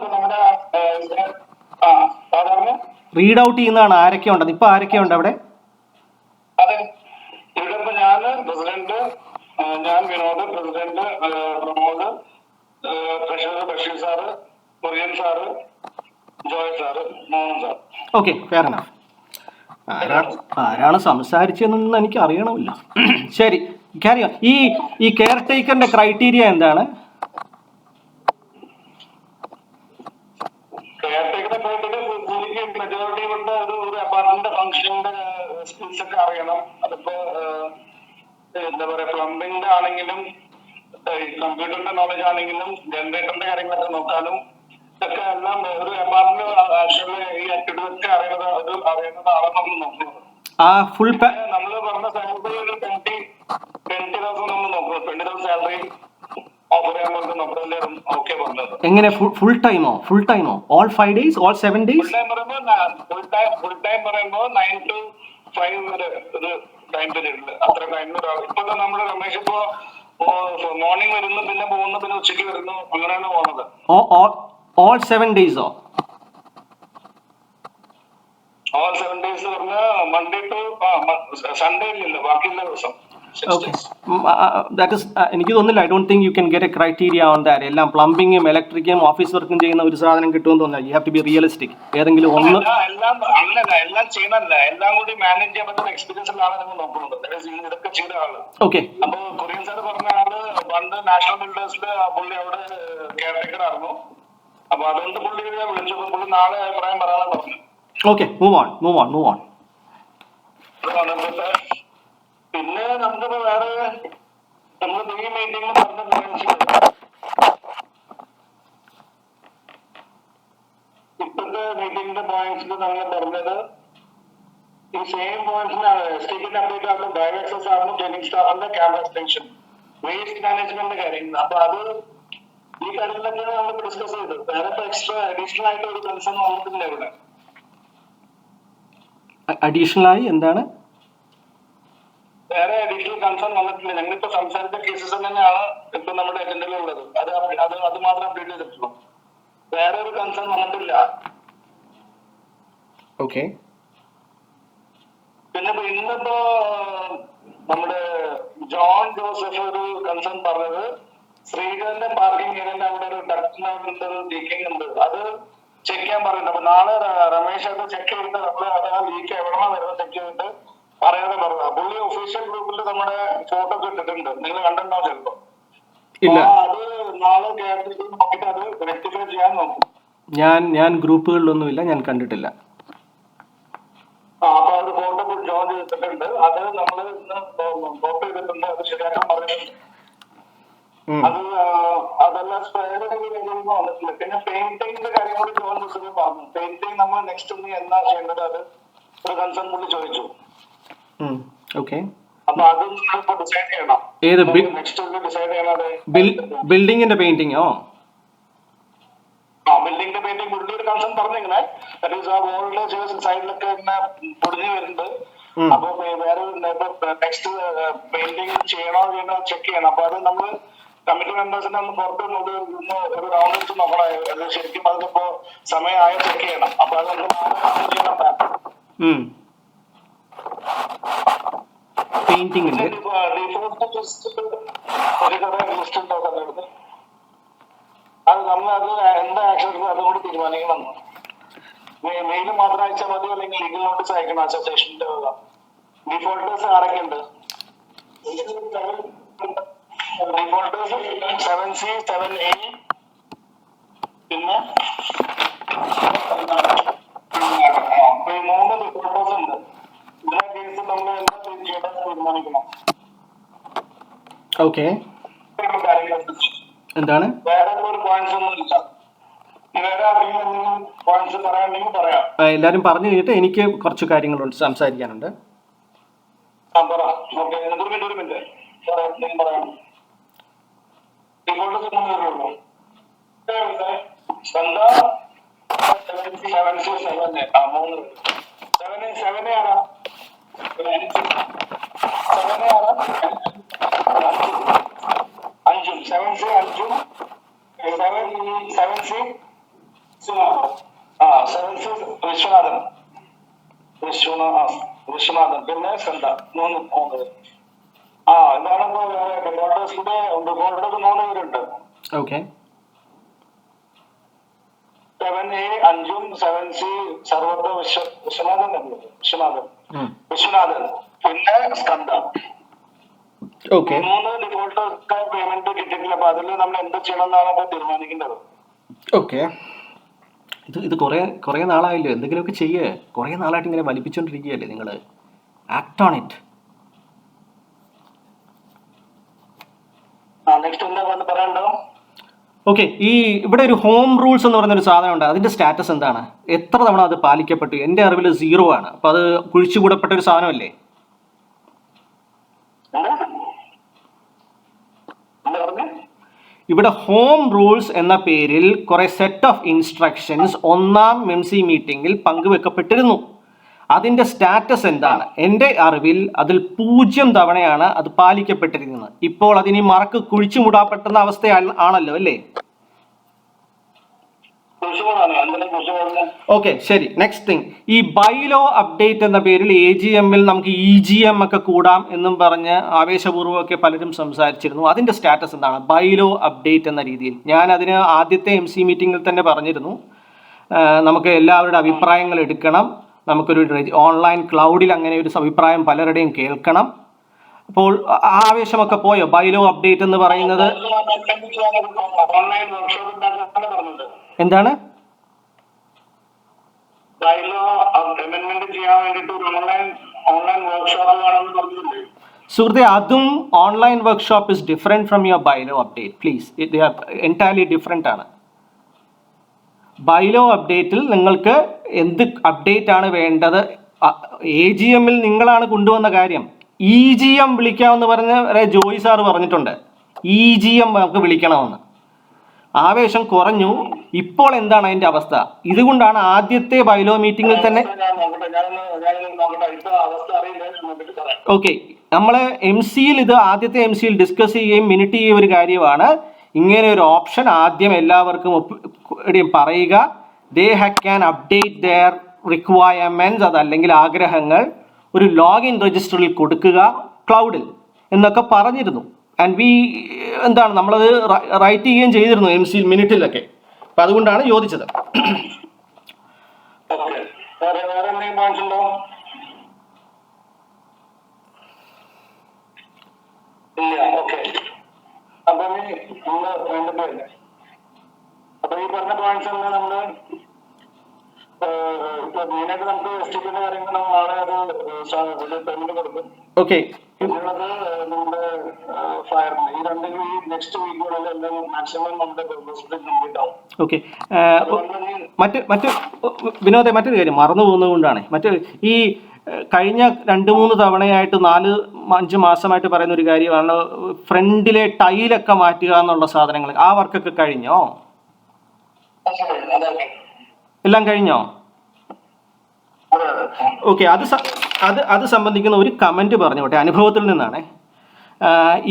B: ആ സാധാരണ
A: റീഡ് ഔട്ട് ചെയ്യുന്നതാണ് ആരൊക്കെ ഉണ്ടെന്ന്. ഇപ്പൊ ആരൊക്കെ ഉണ്ട് അവിടെ?
B: അതെ, ഇവിടെ ഇപ്പൊ ഞാന് പ്രസിഡന്റ്, ഞാൻ Vinod, president Pramod, treasurer Basheer sir, Kurian sir, Joy sir, Mohan sir.
A: Okay, fair enough. ആരാണ് സംസാരിച്ചതെന്ന് എനിക്ക് അറിയണമല്ലോ. ശരി, കാര്യം ഈ കെയർ ടേക്കറിന്റെ ക്രൈറ്റീരിയ എന്താണ്?
B: കെയർടേക്കറെ പോയിട്ട് പുള്ളിക്ക് മെജോറിറ്റി കൊണ്ട് ഒരു അപ്പാർട്ട്മെന്റ് ഫംഗ്ഷനിന്റെ സ്കിൽസ് ഒക്കെ അറിയണം. അതിപ്പോ എന്താ പറയാ, പ്ലംബിംഗിന്റെ ആണെങ്കിലും കമ്പ്യൂട്ടറിന്റെ നോളജ് ആണെങ്കിലും ജനറേറ്ററിന്റെ കാര്യങ്ങളൊക്കെ നോക്കാനും ഇതൊക്കെ എല്ലാം ഒരു അപ്പാർട്ട്മെന്റ് ആക്ച്വലി ഈ ആക്ടിവിറ്റീസ് ഒക്കെ അറിയുന്നതാണെന്ന് നമ്മൾ നോക്കുന്നത്.
A: ഫുൾ
B: നമ്മൾ പറഞ്ഞ സാലറി ഒരു 20,000 നമ്മൾ നോക്കുന്നത്. 20,000 സാലറി ഓഫർ ചെയ്യാൻ വേണ്ടി നമ്മളെല്ലാവരും ഓക്കെ പറഞ്ഞത്.
A: എങ്ങനെ ഫുൾ ടൈമോ all 5 days, all 7 days?
B: Full time പറയുമ്പോ 9 to 5 വരെ ഒരു ടൈം പീരീഡില് അത്ര ടൈമിൽ ഒരാൾ. ഇപ്പൊ നമ്മുടെ രമേശ് ഇപ്പോ മോർണിംഗ് വരുന്നു, പിന്നെ പോകുന്നു, പിന്നെ ഉച്ചയ്ക്ക് വരുന്നു, അങ്ങനെയാണ് പോകുന്നത്.
A: ഓൾ 7 days-ഓ?
B: ഓൾ 7 days പറഞ്ഞ മൺഡേ ടു സൺഡേ ഇല്ലല്ലോ, ബാക്കിയുള്ള ദിവസം.
A: Okay. That is, എനിക്ക് തോന്നുന്നില്ല. I don't think you can get A criteria on that. എല്ലാം പ്ലംബിങ്ങും ഇലക്ട്രിക്കും ഓഫീസ് വർക്കും ചെയ്യുന്ന ഒരു സാധനം കിട്ടുമെന്ന് തോന്നുന്നില്ല. You have to be realistic. ഏതെങ്കിലും ഒന്ന്
B: എല്ലാം അങ്ങനെയല്ല, എല്ലാം ചെയ്യണല്ല, എല്ലാം കൂടി മാനേജ് ചെയ്യാൻ പറ്റുന്ന എക്സ്പീരിയൻസ് ഉള്ള ആളെ നിങ്ങൾ നോക്കുന്നുണ്ട്. ഇതൊക്കെ ചെയ്ത ആള്.
A: ഓക്കെ.
B: അപ്പൊ കുര്യൻ സാർ പറഞ്ഞ ആള് പണ്ട് നാഷണൽ ബിൽഡേഴ്സില് പുള്ളി അവിടെ കെയർ ടേക്കർ ആയിരുന്നു. അപ്പൊ അതുകൊണ്ട് പുള്ളി വിളിച്ചപ്പോ പുള്ളി നാളെ അഭിപ്രായം പറയാൻ പറഞ്ഞു.
A: Okay, move on.
B: പിന്നെ നമുക്ക് വേറെ നമ്മൾ ഈ മീറ്റിംഗിൽ പറഞ്ഞ പോയിന്റ്സ്, ഇപ്പോഴത്തെ മീറ്റിംഗിന്റെ പോയിന്റ്സിൽ നമ്മൾ പറഞ്ഞത് ഈ സെയിം പോയിന്റ്സിനാണ്. സ്റ്റേറ്റിന്റെ അപ്ഡേറ്റ് ആകുമ്പോൾ ഡയർ ആക്സസ് ആകുമ്പോൾ ട്രെയിനിങ് സ്റ്റാഫിന്റെ ക്യാമ്പ് എക്സ്റ്റൻഷൻ, വേസ്റ്റ് മാനേജ്മെന്റിന്റെ കാര്യങ്ങൾ. അപ്പൊ അത് ഈ കാര്യങ്ങളൊക്കെയാണ് നമ്മൾ ഡിസ്കസ് ചെയ്തത്. വേറെ എക്സ്ട്രാ അഡീഷണൽ ആയിട്ട് ഒരു കൺസേൺ വന്നിട്ടില്ല ഇവിടെ.
A: അഡീഷണൽ ആയി എന്താണ്?
B: വേറെ അഡീഷണൽ കൺസേൺ വന്നിട്ടില്ല. ഞങ്ങളിപ്പോ സംസാരിച്ച കേസസ് തന്നെയാണ് ഇപ്പൊ നമ്മുടെ അജണ്ടയിലുള്ളത്. അത് മാത്രം അപ്ഡേറ്റ് ചെയ്തിട്ടുള്ളൂ. വേറെ ഒരു കൺസേൺ വന്നിട്ടില്ല.
A: ഓക്കെ.
B: പിന്നെ ഇന്നിപ്പോ നമ്മുടെ ജോൺ ജോസഫ് ഒരു കൺസേൺ പറഞ്ഞത്, ശ്രീകണ്ഠന്റെ പാർക്കിംഗ് ഏരിയന്റെ അവിടെ ഒരു ഡക്റ്റിനുണ്ട്, ഒരു ലീക്കിംഗ് ഉണ്ട്, അത് ചെക്ക് ചെയ്യാൻ പറയുന്നുണ്ട്. അപ്പൊ നാളെ രമേശ് അത് ചെക്ക് ചെയ്തിട്ട് നമ്മള് അത് ആ ലീക്ക് എവിടെയാണ് വരുന്നത് ചെക്ക് ചെയ്തിട്ട് പറയാതെ പറഞ്ഞത്. പുള്ളി ഒഫീഷ്യൽ ഗ്രൂപ്പിൽ നമ്മുടെ ഫോട്ടോ ഒക്കെ ഇട്ടിട്ടുണ്ട്, നിങ്ങൾ കണ്ടിട്ടുണ്ടാവും ചിലപ്പോ. അത് നാളെ കേരളത്തിൽ നോക്കിയിട്ട് അത് റെക്ടിഫൈ ചെയ്യാൻ നോക്കും.
A: ഞാൻ ഗ്രൂപ്പുകളിലൊന്നുമില്ല, ഞാൻ കണ്ടിട്ടില്ല.
B: അപ്പൊ അത് ഫോട്ടോ ജോയിൻ ചെയ്തിട്ടുണ്ട്. അത് നമ്മള് ഫോട്ടോ ചെയ്തിട്ടുണ്ട്, അത് ശരിയാക്കാൻ പറയുന്നുണ്ട്. അതെല്ലാം സ്പെയർ വന്നിട്ടില്ല. പിന്നെ പെയിന്റിങ്ങിന്റെ കാര്യം കൂടി ജോയിൻ ചെയ്തിട്ട് പറഞ്ഞു. പെയിന്റിങ് നമ്മൾ നെക്സ്റ്റ് എന്നാ ചെയ്യേണ്ടത്, അത് ഒരു കൺസേൺ പുള്ളി ചോദിച്ചു. അപ്പൊ അത് നമ്മളിപ്പോ ഡിസൈഡ് ചെയ്യണം. നെക്സ്റ്റ് ഡിസൈഡ് ചെയ്യണത്
A: ബിൽഡിങ്ങിന്റെ പെയിന്റിങ്ങോ?
B: ബിൽഡിങ്ങിന്റെ പെയിന്റിങ് പുള്ളി ഒരു കൺസേൺ പറഞ്ഞിങ്ങനെ, ആ വോളിന്റെ ചില സൈഡിലൊക്കെ ഇങ്ങനെ പൊടിഞ്ഞു വരുന്നുണ്ട്. അപ്പൊ വേറെ നെക്സ്റ്റ് പെയിന്റിങ് ചെയ്യണോ ചെക്ക് ചെയ്യണം. അപ്പൊ അത് നമ്മള് കമ്മിറ്റി മെമ്പേഴ്സിനെ ഒന്ന് പുറത്ത് ഒരു റൗണ്ട് വെച്ച് നോക്കണം. അത് ശരിക്കും അതിപ്പോ സമയമായ ചെക്ക് ചെയ്യണം. അപ്പൊ അത് നമുക്ക് ചെയ്യണം.
A: പെയിന്റിങ്ങിന്റെ
B: ഡിഫോൾട്ട് ലിസ്റ്റ് ഉണ്ടാക്കുന്നത്, അത് നമ്മളത് എന്താ ആക്ഷൻ അതും കൂടി തീരുമാനിക്കണം. മെയില് മാത്രം അയച്ചാൽ മതി, അല്ലെങ്കിൽ ലീഗൽ നോട്ടീസ് അയക്കണം അസോസിയേഷന്റെ. ഡിഫോൾട്ടേഴ്സ് ആരൊക്കെ ഉണ്ട്? ഡിഫോൾട്ടേഴ്സ് 7C 7A, പിന്നെ 3 ഡിഫോൾട്ടേഴ്സ് ഉണ്ട്. ഇതിന്റെ കേസ് നമ്മൾ എന്താ ചെയ്യേണ്ടത് തീരുമാനിക്കണം.
A: ഓക്കെ. എന്താണ്?
B: വേറെ ഒരു പോയിന്റ്സ് ഒന്നും ഇല്ല. വേറെ ആരെങ്കിലും പോയിന്റ്സ് പറയാനുണ്ടെങ്കിൽ പറയാം.
A: എല്ലാരും പറഞ്ഞു കഴിഞ്ഞിട്ട് എനിക്ക് കുറച്ച് കാര്യങ്ങളുണ്ട്, സംസാരിക്കാനുണ്ട്.
B: പറ. ഓക്കെ, ഒരു മിനിറ്റ് പറയാം. ഡിഫോൾട്ടേഴ്സ് 3 പേരുള്ളൂ. എന്താ 7C 7A 3 7A ആരാ? 7A ആരാ? 5 7C 5 7C 7C Viswanathan. Viswanathan പിന്നെ സ്കന്ദ. മൂന്ന് പേര്. ഇതാണ് കോൺഗ്രസിന്റെ കോൺഗ്രസ് 3 പേരുണ്ട്.
A: ഓക്കെ.
B: 7A അഞ്ജും 7C സർവത്ര വിശ്വനാഥൻ പിന്നെ സ്കന്ദ.
A: ഓക്കെ.
B: 3 ഡിഫോൾട്ട് പേയ്മെന്റ് കിട്ടിയിട്ടില്ല. അപ്പൊ അതിൽ നമ്മൾ എന്ത് ചെയ്യണം എന്നാണ് തീരുമാനിക്കേണ്ടത്.
A: ഓക്കെ. ഇത് കുറേ നാളായല്ലോ, എന്തെങ്കിലുമൊക്കെ ചെയ്യേ. കുറേ നാളായിട്ട് ഇങ്ങനെ വലിപ്പിച്ചോണ്ടിരിക്കുകയല്ലേ നിങ്ങൾ. Act on it.
B: നെക്സ്റ്റ് എന്താ പറയണ്ടോ?
A: ഓക്കെ. ഇവിടെ ഒരു ഹോം റൂൾസ് എന്ന് പറയുന്നൊരു സാധനം ഉണ്ട്. അതിന്റെ സ്റ്റാറ്റസ് എന്താണ്? എത്ര തവണ അത് പാലിക്കപ്പെട്ടു? എൻ്റെ അറിവിൽ 0 ആണ്. അപ്പൊ അത് കുഴിച്ചുകൂടപ്പെട്ട ഒരു സാധനമല്ലേ? ഇവിടെ ഹോം റൂൾസ് എന്ന പേരിൽ കുറെ സെറ്റ് ഓഫ് ഇൻസ്ട്രക്ഷൻസ് 1ാം MEMC മീറ്റിംഗിൽ പങ്കുവെക്കപ്പെട്ടിരുന്നു. അതിന്റെ സ്റ്റാറ്റസ് എന്താണ്? എൻ്റെ അറിവിൽ അതിൽ 0 തവണയാണ് അത് പാലിക്കപ്പെട്ടിരിക്കുന്നത്. ഇപ്പോൾ അതിന് മറക്ക് കുഴിച്ചു മൂടാപ്പെട്ട അവസ്ഥ ആണല്ലോ അല്ലേ? ഓക്കെ, ശരി. നെക്സ്റ്റ് തിങ്, ഈ ബൈലോ അപ്ഡേറ്റ് എന്ന പേരിൽ AGMൽ നമുക്ക് EGM ഒക്കെ കൂടാം എന്നും പറഞ്ഞ് ആവേശപൂർവ്വമൊക്കെ പലരും സംസാരിച്ചിരുന്നു. അതിന്റെ സ്റ്റാറ്റസ് എന്താണ്? ബൈലോ അപ്ഡേറ്റ് എന്ന രീതിയിൽ ഞാൻ അതിന് ആദ്യത്തെ MC മീറ്റിംഗിൽ തന്നെ പറഞ്ഞിരുന്നു. നമുക്ക് എല്ലാവരുടെ അഭിപ്രായങ്ങൾ എടുക്കണം. നമുക്കൊരു ഓൺലൈൻ ക്ലൗഡിൽ അങ്ങനെ ഒരു അഭിപ്രായം പലരുടെയും കേൾക്കണം. അപ്പോൾ ആവേശമൊക്കെ പോയോ? ബൈലോ അപ്ഡേറ്റ് എന്ന് പറയുന്നത് എന്താണ്? സുഹൃത്തെ, അതും online workshop is different from your bylaw update. Please, ഇത് എൻറ്റയർലി ഡിഫറെന്റ് ആണ്. ബൈലോ അപ്ഡേറ്റിൽ നിങ്ങൾക്ക് എന്ത് അപ്ഡേറ്റ് ആണ് വേണ്ടത്? AGMൽ നിങ്ങളാണ് കൊണ്ടുവന്ന കാര്യം. EGM വിളിക്കാമെന്ന് പറഞ്ഞ ജോയി സാർ പറഞ്ഞിട്ടുണ്ട്. EGM നമുക്ക് വിളിക്കണമെന്ന്. ആവേശം കുറഞ്ഞു. ഇപ്പോൾ എന്താണ് അതിന്റെ അവസ്ഥ? ഇതുകൊണ്ടാണ് ആദ്യത്തെ ബൈലോ മീറ്റിംഗിൽ തന്നെ ഓക്കെ, നമ്മള് MCയിൽ ഇത് ആദ്യത്തെ MCയിൽ ഡിസ്കസ് ചെയ്യുകയും മിനിറ്റ് ചെയ്യുകയും ഒരു കാര്യമാണ്. ഇങ്ങനെ ഒരു ഓപ്ഷൻ ആദ്യം എല്ലാവർക്കും പറയുക. They can update their requirements, അതല്ലെങ്കിൽ ആഗ്രഹങ്ങൾ ഒരു ലോഗിൻ രജിസ്റ്ററിൽ കൊടുക്കുക ക്ലൗഡിൽ എന്നൊക്കെ പറഞ്ഞിരുന്നു. ആൻഡ് എന്താണ് നമ്മളത് റൈറ്റ് ചെയ്യുകയും ചെയ്തിരുന്നു MC മിനിറ്റിലൊക്കെ. അപ്പൊ അതുകൊണ്ടാണ് ചോദിച്ചത്.
B: അപ്പൊ ഈ പറഞ്ഞ പോയിന്റ്സ് എല്ലാം നമ്മള് മെയിനായിട്ട് നമുക്ക് എസ്റ്റിപ്പിന്റെ കാര്യങ്ങൾ നാളെ അത് പെർമിറ്റ് കൊടുക്കും.
A: ഓക്കെ.
B: പിന്നുള്ളത് നമ്മുടെ ഫയറിന് ഈ രണ്ടിനും ഈ നെക്സ്റ്റ് വീക്കുകളിൽ എല്ലാം മാക്സിമം നമ്മുടെ കംപ്ലീറ്റ് ആവും.
A: ഓക്കെ. വിനോദേ, മറ്റൊരു കാര്യം മറന്നു പോകുന്നത് കൊണ്ടാണ്. ഈ കഴിഞ്ഞ 2-3 തവണയായിട്ട് 4-5 മാസമായിട്ട് പറയുന്ന ഒരു കാര്യമാണ് ഫ്രണ്ടിലെ ടൈലൊക്കെ മാറ്റുക എന്നുള്ള സാധനങ്ങൾ. ആ വർക്കൊക്കെ കഴിഞ്ഞോ? എല്ലാം കഴിഞ്ഞോ? ഓക്കെ. അത് സംബന്ധിക്കുന്ന ഒരു കമന്റ് പറഞ്ഞോട്ടെ, അനുഭവത്തിൽ നിന്നാണ്.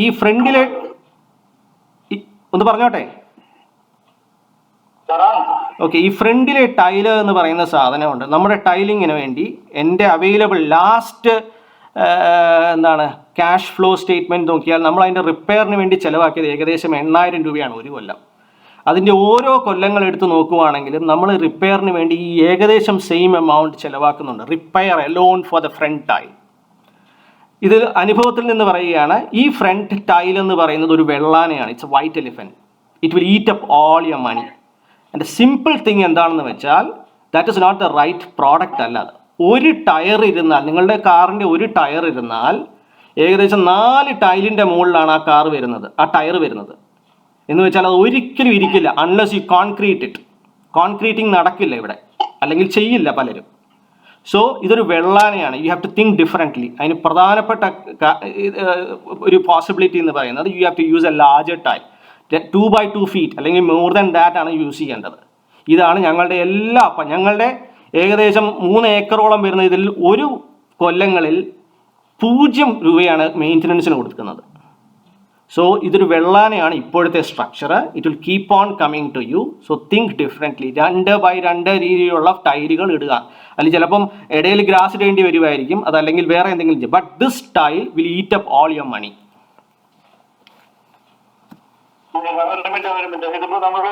A: ഈ ഫ്രണ്ടിലെ ഒന്ന് പറഞ്ഞോട്ടെ. ഓക്കെ, ഈ ഫ്രണ്ടിലെ ടൈല് എന്ന് പറയുന്ന സാധനമുണ്ട്. നമ്മുടെ ടൈലിങ്ങിന് വേണ്ടി എൻ്റെ available last cash flow statement നോക്കിയാൽ നമ്മൾ അതിൻ്റെ റിപ്പയറിന് വേണ്ടി ചിലവാക്കിയത് ഏകദേശം 8,000 രൂപയാണ് ഒരു കൊല്ലം. അതിൻ്റെ ഓരോ കൊല്ലങ്ങൾ എടുത്ത് നോക്കുവാണെങ്കിലും നമ്മൾ റിപ്പയറിന് വേണ്ടി ഈ ഏകദേശം സെയിം എമൗണ്ട് ചിലവാക്കുന്നുണ്ട്. Repair alone for the front tile. ഇത് അനുഭവത്തിൽ നിന്ന് പറയുകയാണ്. ഈ ഫ്രണ്ട് ടൈൽ എന്ന് പറയുന്നത് ഒരു വെള്ളാനയാണ്. It's a white elephant. It will eat up all your money. And simple thing എന്താണെന്ന് വെച്ചാൽ that is not the right product അല്ല അത്. ഒരു ടയർ ഇരുന്നാൽ, നിങ്ങളുടെ കാറിൻ്റെ ഒരു ടയർ ഇരുന്നാൽ ഏകദേശം 4 ടൈലിൻ്റെ മുകളിലാണ് ആ ടയർ വരുന്നത്. എന്ന് വെച്ചാൽ അത് ഒരിക്കലും ഇരിക്കില്ല unless you concrete it. Concreting നടക്കില്ല ഇവിടെ, അല്ലെങ്കിൽ ചെയ്യില്ല പലരും. സോ ഇതൊരു വെള്ളാനയാണ്. You have to think differently. അതിന് പ്രധാനപ്പെട്ട ഒരു പോസിബിലിറ്റി എന്ന് പറയുന്നത് you have to use a larger tile. 2x2 feet അല്ലെങ്കിൽ മോർ ദാൻ ദാറ്റ് ആണ് യൂസ് ചെയ്യേണ്ടത്. ഇതാണ് ഞങ്ങളുടെ ഏകദേശം 3 ഏക്കറോളം വരുന്ന ഇതിൽ ഒരു കൊല്ലങ്ങളിൽ 0 രൂപയാണ് മെയിൻ്റനൻസിന് കൊടുക്കുന്നത്. സോ ഇതൊരു വെള്ളാനയാണ് ഇപ്പോഴത്തെ structure. It will keep on coming to you. So think differently. 2x2 രീതിയിലുള്ള ടൈലുകൾ ഇടുക. അല്ലെങ്കിൽ ചിലപ്പം ഇടയിൽ ഗ്രാസ് ഇടേണ്ടി വരുമായിരിക്കും, അതല്ലെങ്കിൽ വേറെ എന്തെങ്കിലും ചെയ്യും. But this tile will eat up all your money.
B: ഇതിപ്പോ നമ്മള്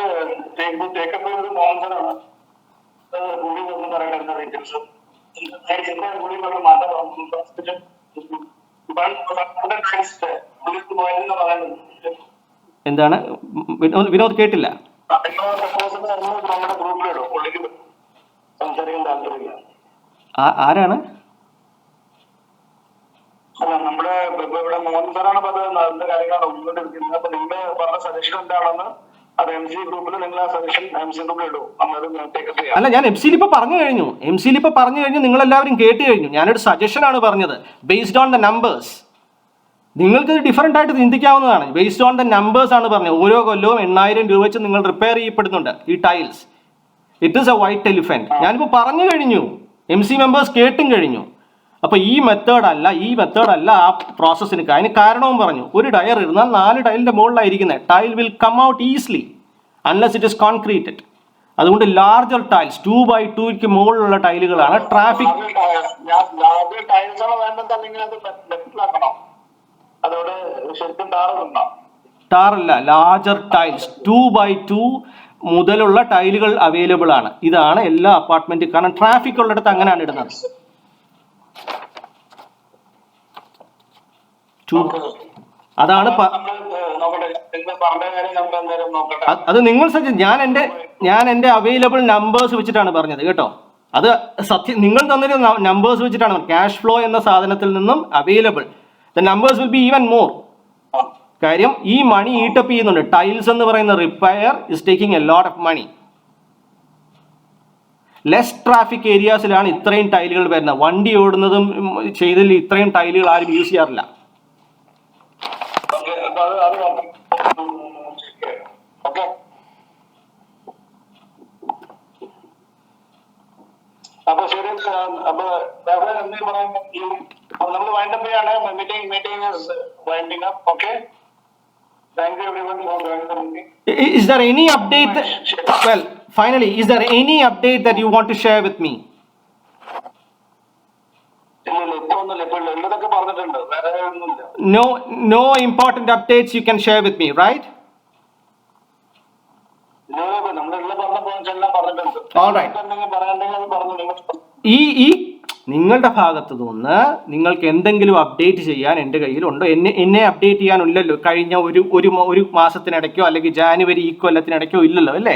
B: തേക്കപ്പ് ഒരു മോൺസനാണ് ഗുളി ഒന്നും പറയണ്ട റേഞ്ചസ്
A: എന്താണ് വിനോദ് കേട്ടില്ല?
B: നമ്മുടെ ഗ്രൂപ്പിലിടും പുള്ളിക്ക് സംസാരിക്കാൻ താല്പര്യമില്ല.
A: ആരാണ്?
B: അല്ല നമ്മുടെ ഇവിടെ മോഹൻ സാറാണ് പറഞ്ഞത് അതിന്റെ കാര്യങ്ങളാണ് ഉള്ളിലോട്ടിരിക്കുന്നത്. അപ്പൊ നിങ്ങൾ പറഞ്ഞ സജഷൻ എന്താണെന്ന് അത് MC ഗ്രൂപ്പിൽ നിങ്ങൾ ആ സജഷൻ MC ഗ്രൂപ്പിൽ ഇടും.
A: അല്ല, ഞാൻ MC-യിൽ ഇപ്പൊ പറഞ്ഞു കഴിഞ്ഞു. നിങ്ങൾ എല്ലാവരും കേട്ട് കഴിഞ്ഞു. ഞാനൊരു സജഷൻ ആണ് പറഞ്ഞത്, ബേസ്ഡ് ഓൺ ദ നമ്പേഴ്സ്. നിങ്ങൾക്ക് ഡിഫറൻ്റ് ആയിട്ട് ചിന്തിക്കാവുന്നതാണ്. ബേസ്ഡ് ഓൺ ദ നമ്പേഴ്സ് ആണ് പറഞ്ഞത്. ഓരോ കൊല്ലവും 8,000 രൂപ വെച്ച് നിങ്ങൾ റിപ്പയർ ചെയ്യപ്പെടുന്നുണ്ട് ഈ tiles. It is A white elephant. ഞാനിപ്പോൾ പറഞ്ഞു കഴിഞ്ഞു, MC മെമ്പേഴ്സ് കേട്ടും കഴിഞ്ഞു. അപ്പോൾ ഈ മെത്തേഡ് അല്ല ആ പ്രോസസ്സിന്. അതിന് കാരണവും പറഞ്ഞു. ഒരു ടയർ ഇരുന്നാൽ 4 ടൈലിന്റെ മുകളിലായിരിക്കുന്നത്. Tile will come out easily unless it is concreted. അതുകൊണ്ട് ലാർജർ ടൈൽസ് 2x2 മുകളിലുള്ള ടൈലുകളാണ്. ട്രാഫിക് ടാറല്ല, ലാർജർ ടൈൽസ് 2x2 മുതലുള്ള ടൈലുകൾ അവൈലബിൾ ആണ്. ഇതാണ് എല്ലാ അപ്പാർട്ട്മെന്റും. കാരണം ട്രാഫിക് ഉള്ളിടത്ത് അങ്ങനെയാണ് ഇടുന്നത്. അതാണ് അത് നിങ്ങൾ ഞാൻ എൻ്റെ അവൈലബിൾ നമ്പേഴ്സ് വെച്ചിട്ടാണ് പറഞ്ഞത് കേട്ടോ. അത് സത്യം, നിങ്ങൾ തന്നിരുന്ന നമ്പേഴ്സ് വെച്ചിട്ടാണ്. ക്യാഷ് ഫ്ലോ എന്ന സാധനത്തിൽ നിന്നും available the numbers will be even more. കാര്യം ഈ മണി ഈട്ടപ്പ് ചെയ്യുന്നുണ്ട്. ടൈൽസ് എന്ന് പറയുന്ന repair is taking a lot of money. Less traffic ഏരിയാസിലാണ് ഇത്രയും ടൈലുകൾ വരുന്നത്. വണ്ടി ഓടുന്നതും ചെയ്തതിൽ ഇത്രയും ടൈലുകൾ ആരും യൂസ് ചെയ്യാറില്ല.
B: അപ്പൊ ശരി. അപ്പൊ നമ്മൾ വൈൻഡപ്പ് ചെയ്യാണ്. Meeting winding up. Okay, thank you everyone for joining the meeting.
A: Is there any update well, finally, is there any update that you want to share with me? No important updates you can share with me, right? All right. ഈ നിങ്ങളുടെ ഭാഗത്തു നിന്ന് നിങ്ങൾക്ക് എന്തെങ്കിലും update ചെയ്യാൻ എൻ്റെ കയ്യിലുണ്ടോ? എന്നെ update ചെയ്യാനില്ലല്ലോ. കഴിഞ്ഞ ഒരു മാസത്തിനിടയ്ക്കോ അല്ലെങ്കിൽ ജാനുവരി ഈ കൊല്ലത്തിനിടയ്ക്കോ ഇല്ലല്ലോ, അല്ലേ?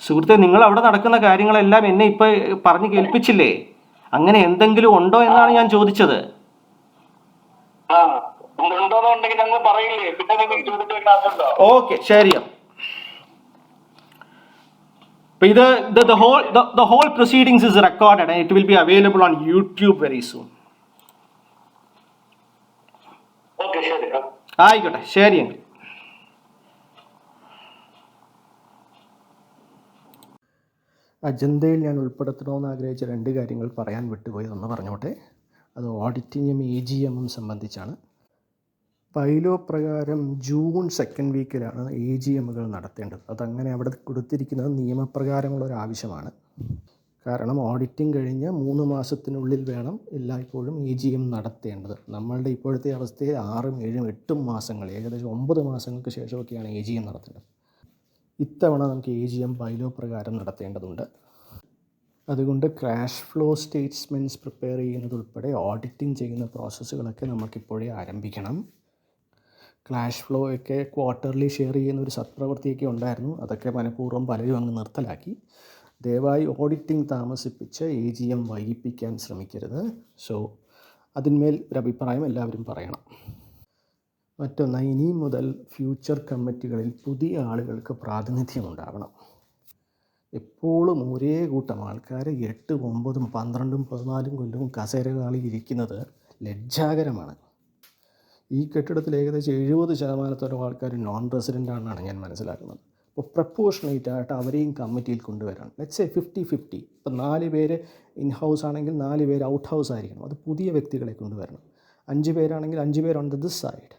A: സുഹൃത്തെ, നിങ്ങൾ അവിടെ നടക്കുന്ന കാര്യങ്ങളെല്ലാം എന്നെ ഇപ്പൊ പറഞ്ഞു കേൾപ്പിച്ചില്ലേ? അങ്ങനെ എന്തെങ്കിലും ഉണ്ടോ എന്നാണ് ഞാൻ ചോദിച്ചത്. ഓക്കെ, ശരിയോ. ഇത് the whole proceedings is recorded and it will be available on YouTube very soon.
B: Okay, ശരി.
A: ആയിക്കോട്ടെ, ശരിയെങ്കിൽ. അജണ്ടയിൽ ഞാൻ ഉൾപ്പെടുത്തണമെന്ന് ആഗ്രഹിച്ച 2 കാര്യങ്ങൾ പറയാൻ വിട്ടുപോയി. ഒന്ന് പറഞ്ഞോട്ടെ. അത് ഓഡിറ്റിങ്ങും AGM-ഉം സംബന്ധിച്ചാണ്. ബൈലോ പ്രകാരം ജൂൺ 2nd വീക്കിലാണ് AGM-കൾ നടത്തേണ്ടത്. അതങ്ങനെ അവിടെ കൊടുത്തിരിക്കുന്നത് നിയമപ്രകാരമുള്ളൊരാവശ്യമാണ്. കാരണം ഓഡിറ്റിംഗ് കഴിഞ്ഞ് 3 മാസത്തിനുള്ളിൽ വേണം എല്ലായ്പ്പോഴും AGM നടത്തേണ്ടത്. നമ്മളുടെ ഇപ്പോഴത്തെ അവസ്ഥയിൽ 6, 7, 8 മാസങ്ങൾ, ഏകദേശം 9 മാസങ്ങൾക്ക് ശേഷമൊക്കെയാണ് AGM നടത്തേണ്ടത്. ഇത്തവണ നമുക്ക് AGM ബൈലോ പ്രകാരം നടത്തേണ്ടതുണ്ട്. അതുകൊണ്ട് ക്യാഷ് ഫ്ലോ സ്റ്റേറ്റ്മെൻറ്റ്സ് പ്രിപ്പയർ ചെയ്യുന്നതുൾപ്പെടെ ഓഡിറ്റിംഗ് ചെയ്യുന്ന പ്രോസസ്സുകളൊക്കെ നമുക്കിപ്പോഴേ ആരംഭിക്കണം. ക്യാഷ് ഫ്ലോ ഒക്കെ ക്വാർട്ടർലി ഷെയർ ചെയ്യുന്ന ഒരു സത്പ്രവൃത്തിയൊക്കെ ഉണ്ടായിരുന്നു. അതൊക്കെ മനഃപൂർവ്വം പലരും അങ്ങ് നിർത്തലാക്കി. ദയവായി ഓഡിറ്റിംഗ് താമസിപ്പിച്ച് AGM വൈകിപ്പിക്കാൻ ശ്രമിക്കരുത്. സോ അതിന്മേൽ ഒരു അഭിപ്രായം എല്ലാവരും പറയണം. മറ്റൊന്ന്, ഇനി മുതൽ ഫ്യൂച്ചർ കമ്മിറ്റികളിൽ പുതിയ ആളുകൾക്ക് പ്രാതിനിധ്യം ഉണ്ടാവണം. എപ്പോഴും ഒരേ കൂട്ടം ആൾക്കാർ 8, 9, 12, 14 കൊല്ലവും കസേരകളിൽ ഇരിക്കുന്നത് ലജ്ജാകരമാണ്. ഈ കെട്ടിടത്തിൽ ഏകദേശം 70% ആൾക്കാർ നോൺ റെസിഡൻ്റ് ആണെന്നാണ് ഞാൻ മനസ്സിലാക്കുന്നത്. അപ്പോൾ പ്രപ്പോർഷണേറ്റ് ആയിട്ട് അവരെയും കമ്മിറ്റിയിൽ കൊണ്ടുവരണം. Let's say 50-50. ഇപ്പം 4 പേര് ഇൻ ഹൗസ് ആണെങ്കിൽ 4 പേര് ഔട്ട് ഹൗസ് ആയിരിക്കണം. അത് പുതിയ വ്യക്തികളെ കൊണ്ടുവരണം. 5 പേരാണെങ്കിൽ 5 പേര് ഓൺ ദിസ് സൈഡ്.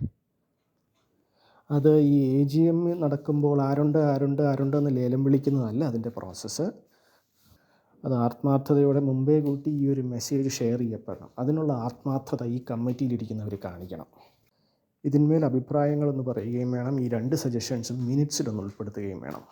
A: അത് ഈ AGM നടക്കുമ്പോൾ ആരുണ്ടെന്ന് ലേലം വിളിക്കുന്നതല്ല അതിൻ്റെ പ്രോസസ്സ്. അത് ആത്മാർത്ഥതയോടെ മുമ്പേ കൂട്ടി ഈ ഒരു മെസ്സേജ് ഷെയർ ചെയ്യപ്പെടണം. അതിനുള്ള ആത്മാർത്ഥത ഈ കമ്മിറ്റിയിലിരിക്കുന്നവർ കാണിക്കണം. ഇതിന്മേൽ അഭിപ്രായങ്ങളൊന്ന് പറയുകയും വേണം. ഈ 2 സജഷൻസും മിനിറ്റ്സിലൊന്ന് ഉൾപ്പെടുത്തുകയും വേണം.